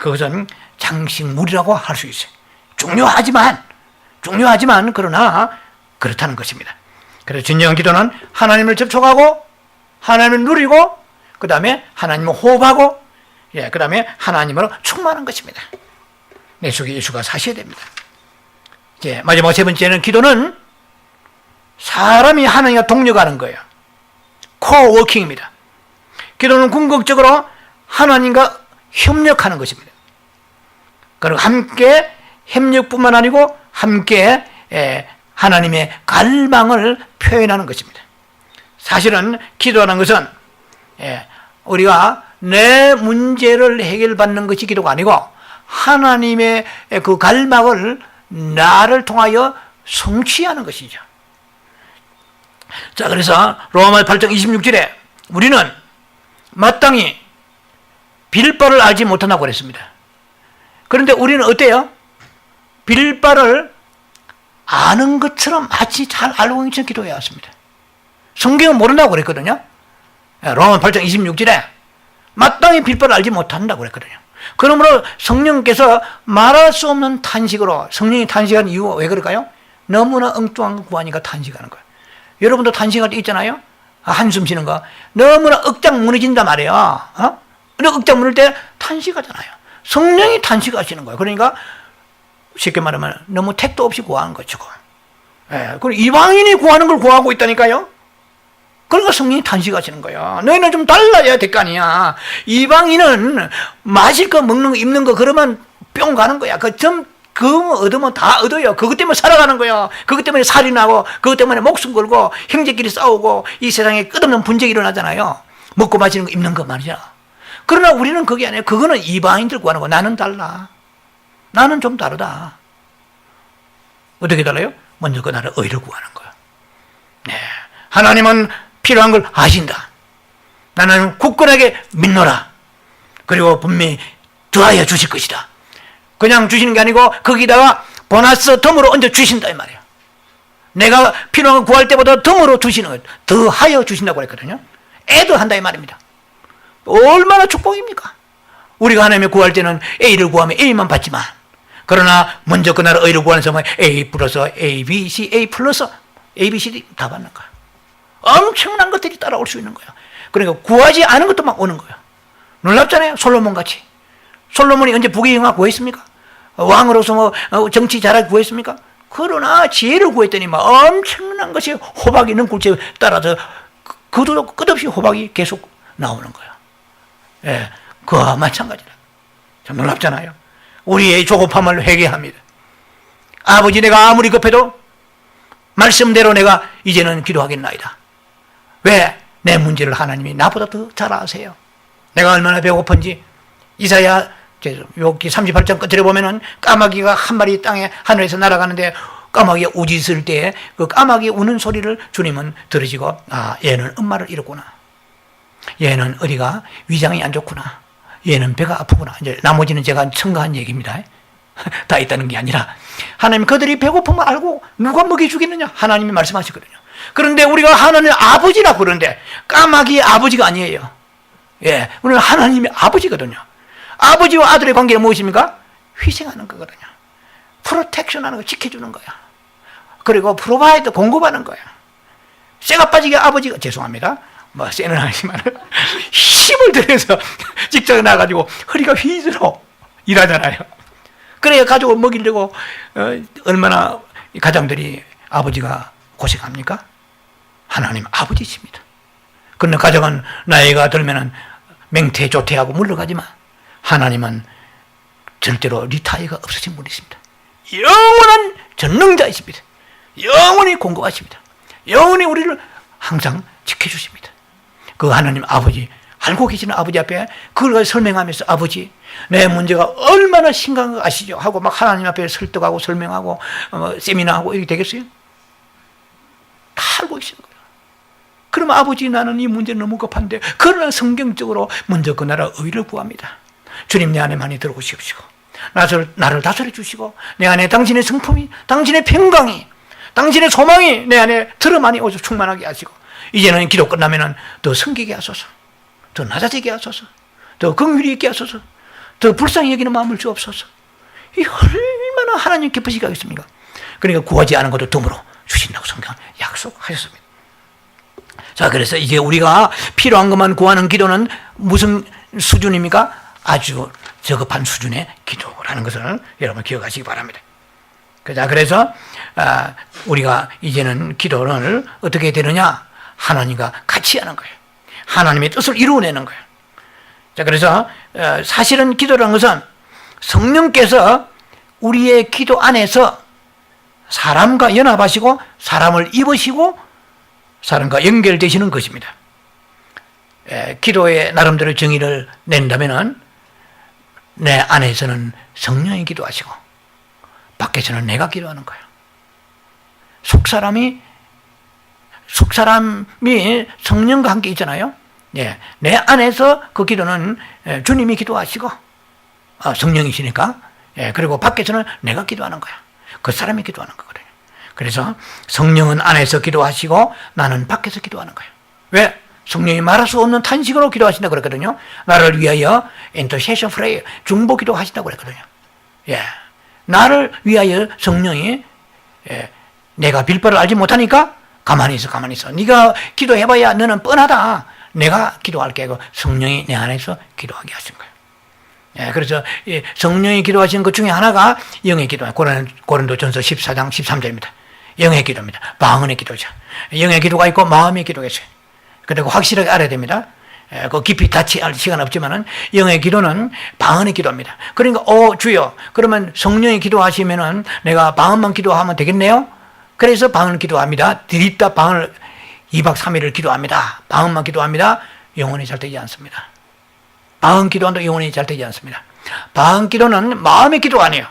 Speaker 1: 그것은 장식물이라고 할 수 있어요. 중요하지만 그러나 그렇다는 것입니다. 그래서 진정한 기도는 하나님을 접촉하고 하나님을 누리고 그 다음에 하나님을 호흡하고 그 다음에 하나님으로 충만한 것입니다. 내 속에 예수가 사셔야 됩니다. 이제 마지막 세 번째는 기도는 사람이 하나님과 동력하는 거예요. 코워킹입니다. 기도는 궁극적으로 하나님과 협력하는 것입니다. 그리고 함께 협력뿐만 아니고 함께 하나님의 갈망을 표현하는 것입니다. 사실은 기도하는 것은 우리가 내 문제를 해결받는 것이 기도가 아니고 하나님의 그 갈망을 나를 통하여 성취하는 것이죠. 자, 그래서 로마서 8장 26절에 우리는 마땅히 빌 바를 알지 못한다고 그랬습니다. 그런데 우리는 어때요? 빌 바를 아는 것처럼 마치 잘 알고 있는 것처럼 기도해야 했습니다. 성경은 모른다고 그랬거든요. 로마서 8장 26절에 마땅히 빌 바를 알지 못한다고 그랬거든요. 그러므로 성령께서 말할 수 없는 탄식으로 성령이 탄식하는 이유가 왜 그럴까요? 너무나 엉뚱한 거 구하니까 탄식하는 거예요. 여러분도 탄식할 때 있잖아요. 한숨 쉬는 거. 너무나 억장 무너진단 말이에요. 억장 무너질 때 탄식하잖아요. 성령이 탄식하시는 거예요. 그러니까 쉽게 말하면 너무 택도 없이 구하는 거죠. 그리고 이방인이 구하는 걸 구하고 있다니까요. 그러니까 성령이 탄식하시는 거예요. 너희는 좀 달라야 될 거 아니야. 이방인은 마실 거, 먹는 거, 입는 거 그러면 뿅 가는 거야. 그거 얻으면 다 얻어요. 그것 때문에 살아가는 거예요. 그것 때문에 살인하고 그것 때문에 목숨 걸고 형제끼리 싸우고 이 세상에 끝없는 분쟁이 일어나잖아요. 먹고 마시는 거, 입는 거 말이야. 그러나 우리는 그게 아니에요. 그거는 이방인들 구하는 거. 나는 달라. 나는 좀 다르다. 어떻게 달라요? 먼저 그 나라 의를 구하는 거야. 네. 하나님은 필요한 걸 아신다. 나는 굳건하게 믿노라. 그리고 분명히 더하여 주실 것이다. 그냥 주시는 게 아니고 거기다가 보너스 덤으로 얹어 주신다 이 말이에요. 내가 필요한 걸 구할 때보다 덤으로 주시는 거예요. 더하여 주신다고 그랬거든요. 애도한다 이 말입니다. 얼마나 축복입니까? 우리가 하나님을 구할 때는 A를 구하면 A만 받지만, 그러나 먼저 그 나라 의를 구하는 사람은 A 플러스 A, B, C, A 플러스 A, B, C, D 다 받는 거야. 엄청난 것들이 따라올 수 있는 거야. 그러니까 구하지 않은 것도 막 오는 거야. 놀랍잖아요. 솔로몬 같이. 솔로몬이 언제 부귀영화 구했습니까? 왕으로서 뭐 정치 잘하게 구했습니까? 그러나 지혜를 구했더니 막 엄청난 것이 호박이 있는 굴처에 따라서 그도 끝없이 호박이 계속 나오는 거야. 예, 그와 마찬가지다. 참 놀랍잖아요. 우리의 조급함을 회개합니다. 아버지, 내가 아무리 급해도 말씀대로 내가 이제는 기도하겠나이다. 왜? 내 문제를 하나님이 나보다 더 잘 아세요. 내가 얼마나 배고픈지. 이사야 여기 38장 끝에 보면은 까마귀가 한 마리 땅에 하늘에서 날아가는데 까마귀가 우짖을 때 그 까마귀 우는 소리를 주님은 들으시고, 아, 얘는 엄마를 잃었구나. 얘는 어디가 위장이 안 좋구나. 얘는 배가 아프구나. 이제 나머지는 제가 첨가한 얘기입니다. 다 있다는 게 아니라 하나님 그들이 배고픔을 알고 누가 먹여주겠느냐 하나님이 말씀하시거든요. 그런데 우리가 하나님 아버지라고 그러는데 까마귀의 아버지가 아니에요. 예, 우리는 하나님의 아버지거든요. 아버지와 아들의 관계는 무엇입니까? 희생하는 거거든요. 프로텍션하는 거, 지켜주는 거야. 그리고 프로바이드, 공급하는 거야. 쇠가 빠지게 아버지가, 죄송합니다, 뭐 쇠는 아니지만 힘을 들여서 직장에 나가지고 허리가 휘스러 일하잖아요. 그래야 가족을 먹이려고 얼마나 가장들이 아버지가 고생합니까? 하나님 아버지십니다. 그런데 가정은 나이가 들면은 맹퇴 조퇴하고 물러가지만 하나님은 절대로 리타이어가 없으신 분이십니다. 영원한 전능자이십니다. 영원히 공급하십니다. 영원히 우리를 항상 지켜주십니다. 그 하나님 아버지, 알고 계시는 아버지 앞에 그걸 설명하면서, 아버지, 내 문제가 얼마나 심각한 거 아시죠? 하고 막 하나님 앞에 설득하고 설명하고 세미나하고 이렇게 되겠어요? 다 알고 계시는 거예요. 그러면 아버지, 나는 이 문제 너무 급한데, 그러나 성경적으로 먼저 그 나라 의를 구합니다. 주님, 내 안에 많이 들어오시옵시고 나를 다스려 주시고 내 안에 당신의 성품이, 당신의 평강이, 당신의 소망이 내 안에 들어 많이 오셔 충만하게 하시고, 이제는 기도 끝나면은 더 섬기게 하소서, 더 낮아지게 하소서, 더 긍휼히 있게 하소서, 더 불쌍히 여기는 마음을 주옵소서. 이 얼마나 하나님 기쁘시게 하겠습니까? 그러니까 구하지 않은 것도 덤으로 주신다고 성경은 약속하셨습니다. 자, 그래서 이게 우리가 필요한 것만 구하는 기도는 무슨 수준입니까? 아주 저급한 수준의 기도라는 것을 여러분 기억하시기 바랍니다. 자, 그래서 우리가 이제는 기도를 어떻게 되느냐? 하나님과 같이 하는 거예요. 하나님의 뜻을 이루어내는 거예요. 자, 그래서 사실은 기도라는 것은 성령께서 우리의 기도 안에서 사람과 연합하시고 사람을 입으시고 사람과 연결되시는 것입니다. 기도의 나름대로 정의를 낸다면은 내 안에서는 성령이 기도하시고 밖에서는 내가 기도하는 거예요. 속사람이 성령과 함께 있잖아요. 예, 내 안에서 그 기도는 주님이 기도하시고 성령이시니까, 예, 그리고 밖에서는 내가 기도하는 거야. 그 사람이 기도하는 거거든요. 그래서 성령은 안에서 기도하시고 나는 밖에서 기도하는 거예요. 왜? 성령이 말할 수 없는 탄식으로 기도하신다고 그랬거든요. 나를 위하여 인터세션 프레이어, 중보 기도하신다고 그랬거든요. 예, 나를 위하여 성령이, 내가 빌바를 알지 못하니까 가만히 있어. 네가 기도해봐야 너는 뻔하다. 내가 기도할게. 성령이 내 안에서 기도하게 하신 거예요. 예, 그래서 성령이 기도하시는 것 중에 하나가 영의 기도예요. 고린도전서 14장 13절입니다. 영의 기도입니다. 방언의 기도죠. 영의 기도가 있고 마음의 기도가 있어요. 그리고 확실하게 알아야 됩니다. 그 깊이 같이 알 시간 없지만은 영의 기도는 방언의 기도입니다. 그러니까 주여, 그러면 성령이 기도하시면은 내가 방언만 기도하면 되겠네요. 그래서 방언을 기도합니다. 드립다 방언을 2박 3일을 기도합니다. 방언만 기도합니다. 영혼이 잘 되지 않습니다. 방언 기도한다고 영혼이 잘 되지 않습니다. 방언 기도는 마음의 기도 아니에요.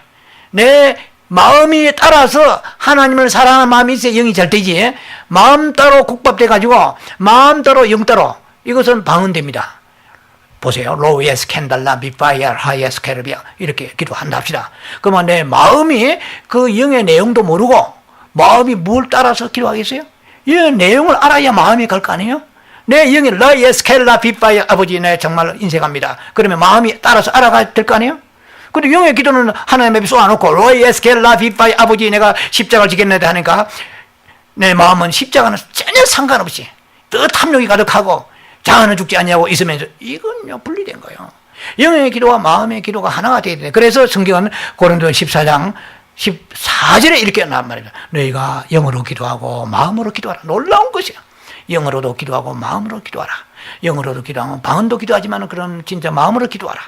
Speaker 1: 내 마음이 따라서 하나님을 사랑하는 마음이 있어야 영이 잘 되지. 마음 따로 국밥돼 가지고 마음 따로 영 따로 이것은 방언됩니다. 보세요. lowest candle be fire, highest cherubim 이렇게 기도한다 합시다. 그러면 내 마음이 그 영의 내용도 모르고 마음이 뭘 따라서 기도하겠어요? 이 내용을 알아야 마음이 갈 거 아니에요? 내 영이 lowest candle be fire 아버지 내 정말 인색합니다. 그러면 마음이 따라서 알아가야 될 거 아니에요? 근데 영의 기도는 하나님 앞에 쏘아놓고 lowest candle be fire 아버지 내가 십자가를 지겠는데 하니까 내 마음은 십자가는 전혀 상관없이 더 탐욕이 가득하고 자아는 죽지 않냐고 있으면서 이건요 분리된 거예요. 영의 기도와 마음의 기도가 하나가 되어야 돼. 그래서 성경은 고린도전 14장 14절에 이렇게 나온 말이다. 너희가 영으로 기도하고 마음으로 기도하라. 놀라운 것이야. 영으로도 기도하고 마음으로 기도하라. 영으로도 기도하고 방언도 기도하지만 그럼 진짜 마음으로 기도하라.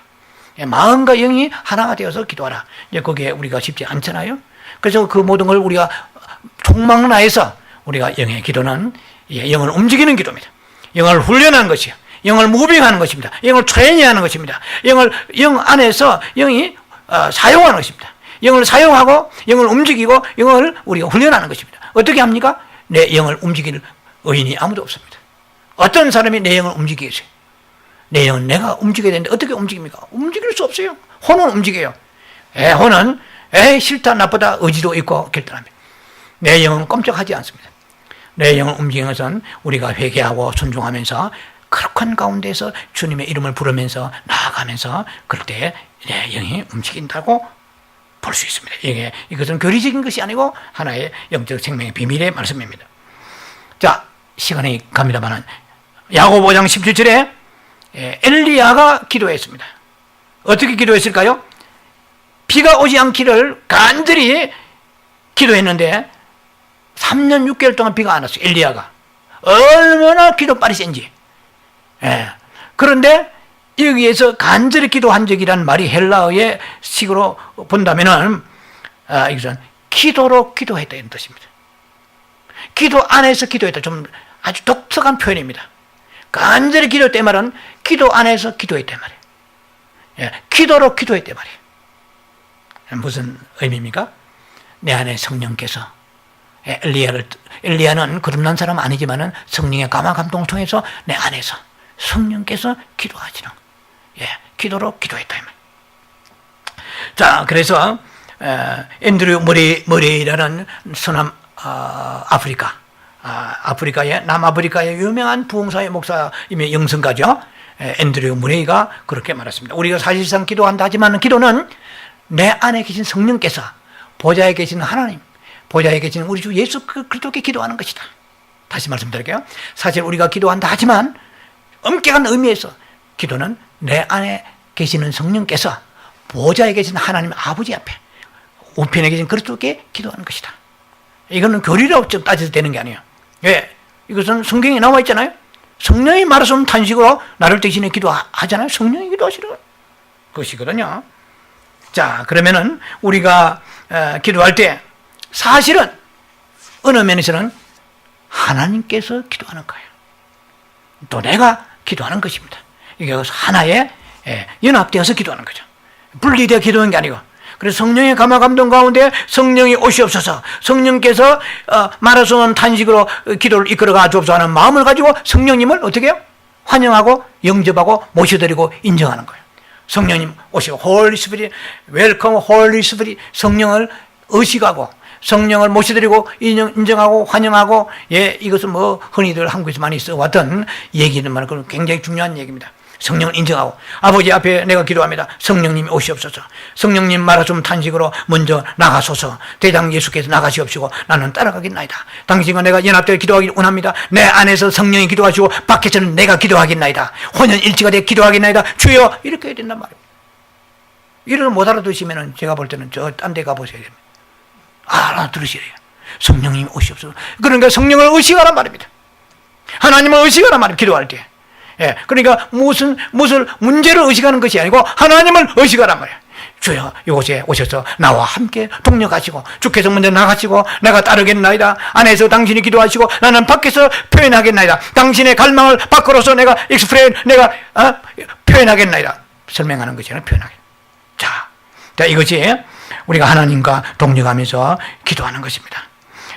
Speaker 1: 마음과 영이 하나가 되어서 기도하라. 이제 거기에 우리가 쉽지 않잖아요. 그래서 그 모든 걸 우리가 총망라해서 우리가 영의 기도는 영을 움직이는 기도입니다. 영을 훈련하는 것이요. 영을 무빙하는 것입니다. 영을 트레이닝하는 것입니다. 영 안에서 영이 사용하는 것입니다. 영을 사용하고 영을 움직이고 영을 우리가 훈련하는 것입니다. 어떻게 합니까? 내 영을 움직일 의인이 아무도 없습니다. 어떤 사람이 내 영을 움직이겠어요? 내 영은 내가 움직여야 되는데 어떻게 움직입니까? 움직일 수 없어요. 혼은 움직여요. 혼은 싫다 나쁘다 의지도 있고 결단합니다. 내 영은 꼼짝하지 않습니다. 내 영을 움직이는 것은 우리가 회개하고 순종하면서 거룩한 가운데서 주님의 이름을 부르면서 나아가면서 그럴 때 내 영이 움직인다고 볼 수 있습니다. 이것은 교리적인 것이 아니고 하나의 영적 생명의 비밀의 말씀입니다. 자, 시간이 갑니다만 야고보 5장 17절에 엘리야가 기도했습니다. 어떻게 기도했을까요? 비가 오지 않기를 간절히 기도했는데 3년 6개월 동안 비가 안 왔어요. 엘리야가 얼마나 기도빨이 센지. 그런데 여기에서 간절히 기도한 적이란 말이 헬라어의 식으로 본다면은 이것은 기도로 기도했다 이런 뜻입니다. 기도 안에서 기도했다. 좀 아주 독특한 표현입니다. 간절히 기도했다 말은 기도 안에서 기도했다 말이에요. 기도로 기도했다 말이에요. 무슨 의미입니까? 내 안에 성령께서 엘리야는 거듭난 사람 아니지만은 성령의 감화 감동을 통해서 내 안에서 성령께서 기도하시는 기도로 기도했다. 자, 그래서 앤드류 머레이라는 서남 아프리카의 남아프리카의 유명한 부흥사의 목사이며 영성가죠. 앤드류 머레이가 그렇게 말했습니다. 우리가 사실상 기도한다 하지만 기도는 내 안에 계신 성령께서 보좌에 계신 하나님, 보좌에 계신 우리 주 예수 그리스도께 기도하는 것이다. 다시 말씀드릴게요. 사실 우리가 기도한다 하지만 엄격한 의미에서 기도는 내 안에 계시는 성령께서 보좌에 계신 하나님 아버지 앞에 우편에 계신 그리스도께 기도하는 것이다. 이거는 교리라고 따져도 되는 게 아니에요. 왜? 이것은 성경에 나와 있잖아요. 성령이 말하시는 탄식으로 나를 대신에 기도하잖아요. 성령이 기도하시는 것이거든요. 자, 그러면은 우리가 기도할 때 사실은 어느 면에서는 하나님께서 기도하는 거예요. 또 내가 기도하는 것입니다. 이게 하나의 연합되어서 기도하는 거죠. 분리되어 기도하는 게 아니고. 그래서 성령의 감화 감동 가운데 성령이 오시옵소서, 성령께서 말하소는 탄식으로 기도를 이끌어가 주옵소서 하는 마음을 가지고 성령님을 어떻게 해요? 환영하고 영접하고 모셔드리고 인정하는 거예요. 성령님 오시고 홀리 스피릿 웰컴 홀리 스피릿 성령을 의식하고 성령을 모셔드리고 인정하고 환영하고 이것은 뭐 흔히들 한국에서 많이 써왔던 얘기들만 그런 굉장히 중요한 얘기입니다. 성령을 인정하고 아버지 앞에 내가 기도합니다. 성령님이 오시옵소서. 성령님 말하좀 탄식으로 먼저 나가소서. 대장 예수께서 나가시옵시고 나는 따라가겠나이다. 당신과 내가 연합되어 기도하기 원합니다. 내 안에서 성령이 기도하시고 밖에서는 내가 기도하겠나이다. 혼연일치가 되어 기도하겠나이다. 주여 이렇게 해야 된단 말이에요. 이를 못 알아두시면 제가 볼 때는 저 딴 데 가보셔야 됩니다. 알아들으시래요. 성령님 오시옵소서. 그러니까 성령을 의식하란 말입니다. 하나님을 의식하란 말입니다. 기도할 때. 그러니까 무슨 문제를 의식하는 것이 아니고 하나님을 의식하란 말이에요. 주여 이곳에 오셔서 나와 함께 동력하시고 주께서 먼저 나가시고 내가 따르겠나이다. 안에서 당신이 기도하시고 나는 밖에서 표현하겠나이다. 당신의 갈망을 밖으로서 내가 내가 표현하겠나이다. 설명하는 것이 아니라 표현하겠다. 자, 이것이 우리가 하나님과 동력하면서 기도하는 것입니다.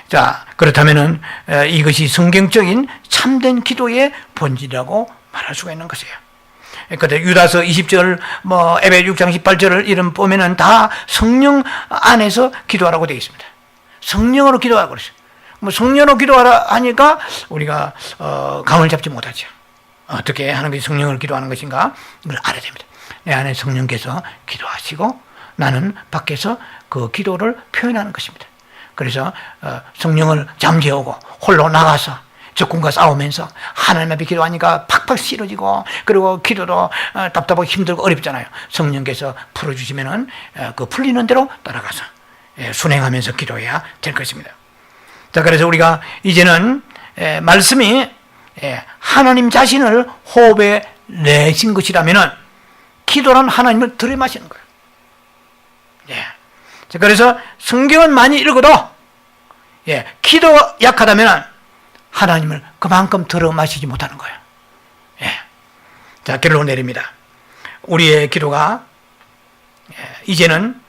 Speaker 1: 자, 그렇다면은 이것이 성경적인 참된 기도의 본질이라고 말할 수가 있는 것이에요. 그때 유다서 20절, 에베 6장 18절을 이런 보면은 다 성령 안에서 기도하라고 되어 있습니다. 성령으로 기도하라고 그랬어요. 성령으로 기도하라 하니까 우리가 감을 잡지 못하죠. 어떻게 하는 것이 성령으로 기도하는 것인가? 이걸 알아야 됩니다. 내 안에 성령께서 기도하시고 나는 밖에서 그 기도를 표현하는 것입니다. 그래서 성령을 잠재우고 홀로 나가서 적군과 싸우면서 하나님 앞에 기도하니까 팍팍 쓰러지고, 그리고 기도도 답답하고 힘들고 어렵잖아요. 성령께서 풀어주시면은 그 풀리는 대로 따라가서 순행하면서 기도해야 될 것입니다. 자, 그래서 우리가 이제는 말씀이 하나님 자신을 호흡에 내신 것이라면은 기도란 하나님을 들이마시는 거예요. 자, 그래서 성경은 많이 읽어도 기도가 약하다면 하나님을 그만큼 들어마시지 못하는 거예요. 자, 결론 내립니다. 우리의 기도가 이제는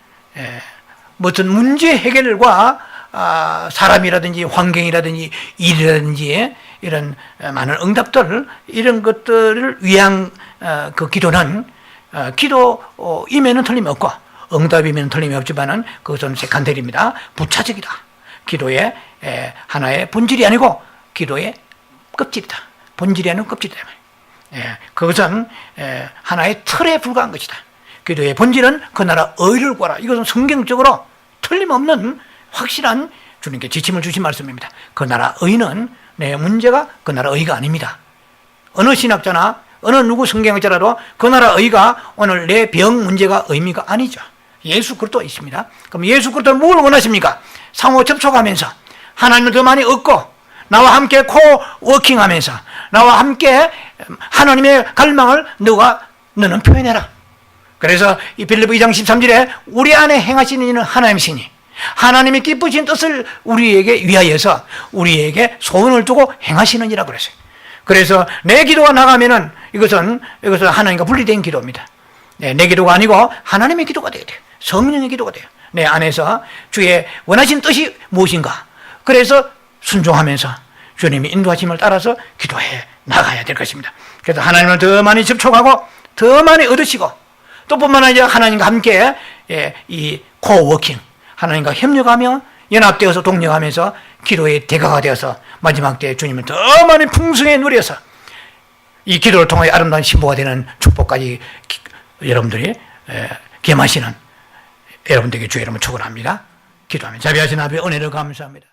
Speaker 1: 무슨 문제 해결과 사람이라든지 환경이라든지 일이라든지 이런 많은 응답들, 이런 것들을 위한 그 기도는 기도임에는 틀림없고 응답이면 틀림이 없지만은 그것은 세컨더리입니다. 부차적이다. 기도의 하나의 본질이 아니고 기도의 껍질이다. 본질이 아니고 껍질이다. 그것은 하나의 틀에 불과한 것이다. 기도의 본질은 그 나라 의를 구하라. 이것은 성경적으로 틀림없는 확실한 주님께 지침을 주신 말씀입니다. 그 나라 의는 내 문제가 그 나라 의가 아닙니다. 어느 신학자나 어느 누구 성경학자라도 그 나라 의가 오늘 내 병 문제가 의미가 아니죠. 예수 그리스도 있습니다. 그럼 예수 그리스도는 뭘 원하십니까? 상호 접촉하면서 하나님을 더 많이 얻고 나와 함께 코워킹하면서 나와 함께 하나님의 갈망을 너는 표현해라. 그래서 이 빌립보 2장 13절에 우리 안에 행하시는 이는 하나님이시니 하나님이 기쁘신 뜻을 우리에게 위하여서 우리에게 소원을 두고 행하시느니라 그랬어요. 그래서 내 기도가 나가면은 이것은 하나님과 분리된 기도입니다. 내 기도가 아니고 하나님의 기도가 돼야 돼요. 성령의 기도가 돼요. 내 안에서 주의 원하신 뜻이 무엇인가? 그래서 순종하면서 주님의 인도하심을 따라서 기도해 나가야 될 것입니다. 그래서 하나님을 더 많이 접촉하고 더 많이 얻으시고, 또 뿐만 아니라 하나님과 함께 이 코워킹, 하나님과 협력하며 연합되어서 동력하면서 기도의 대가가 되어서 마지막 때에 주님을 더 많이 풍성히 누려서 이 기도를 통해 아름다운 신부가 되는 축복까지 여러분들이 겸하시는 여러분들에게 주의 이름을 축원합니다. 기도하며 자비하신 아버지 은혜를 감사합니다.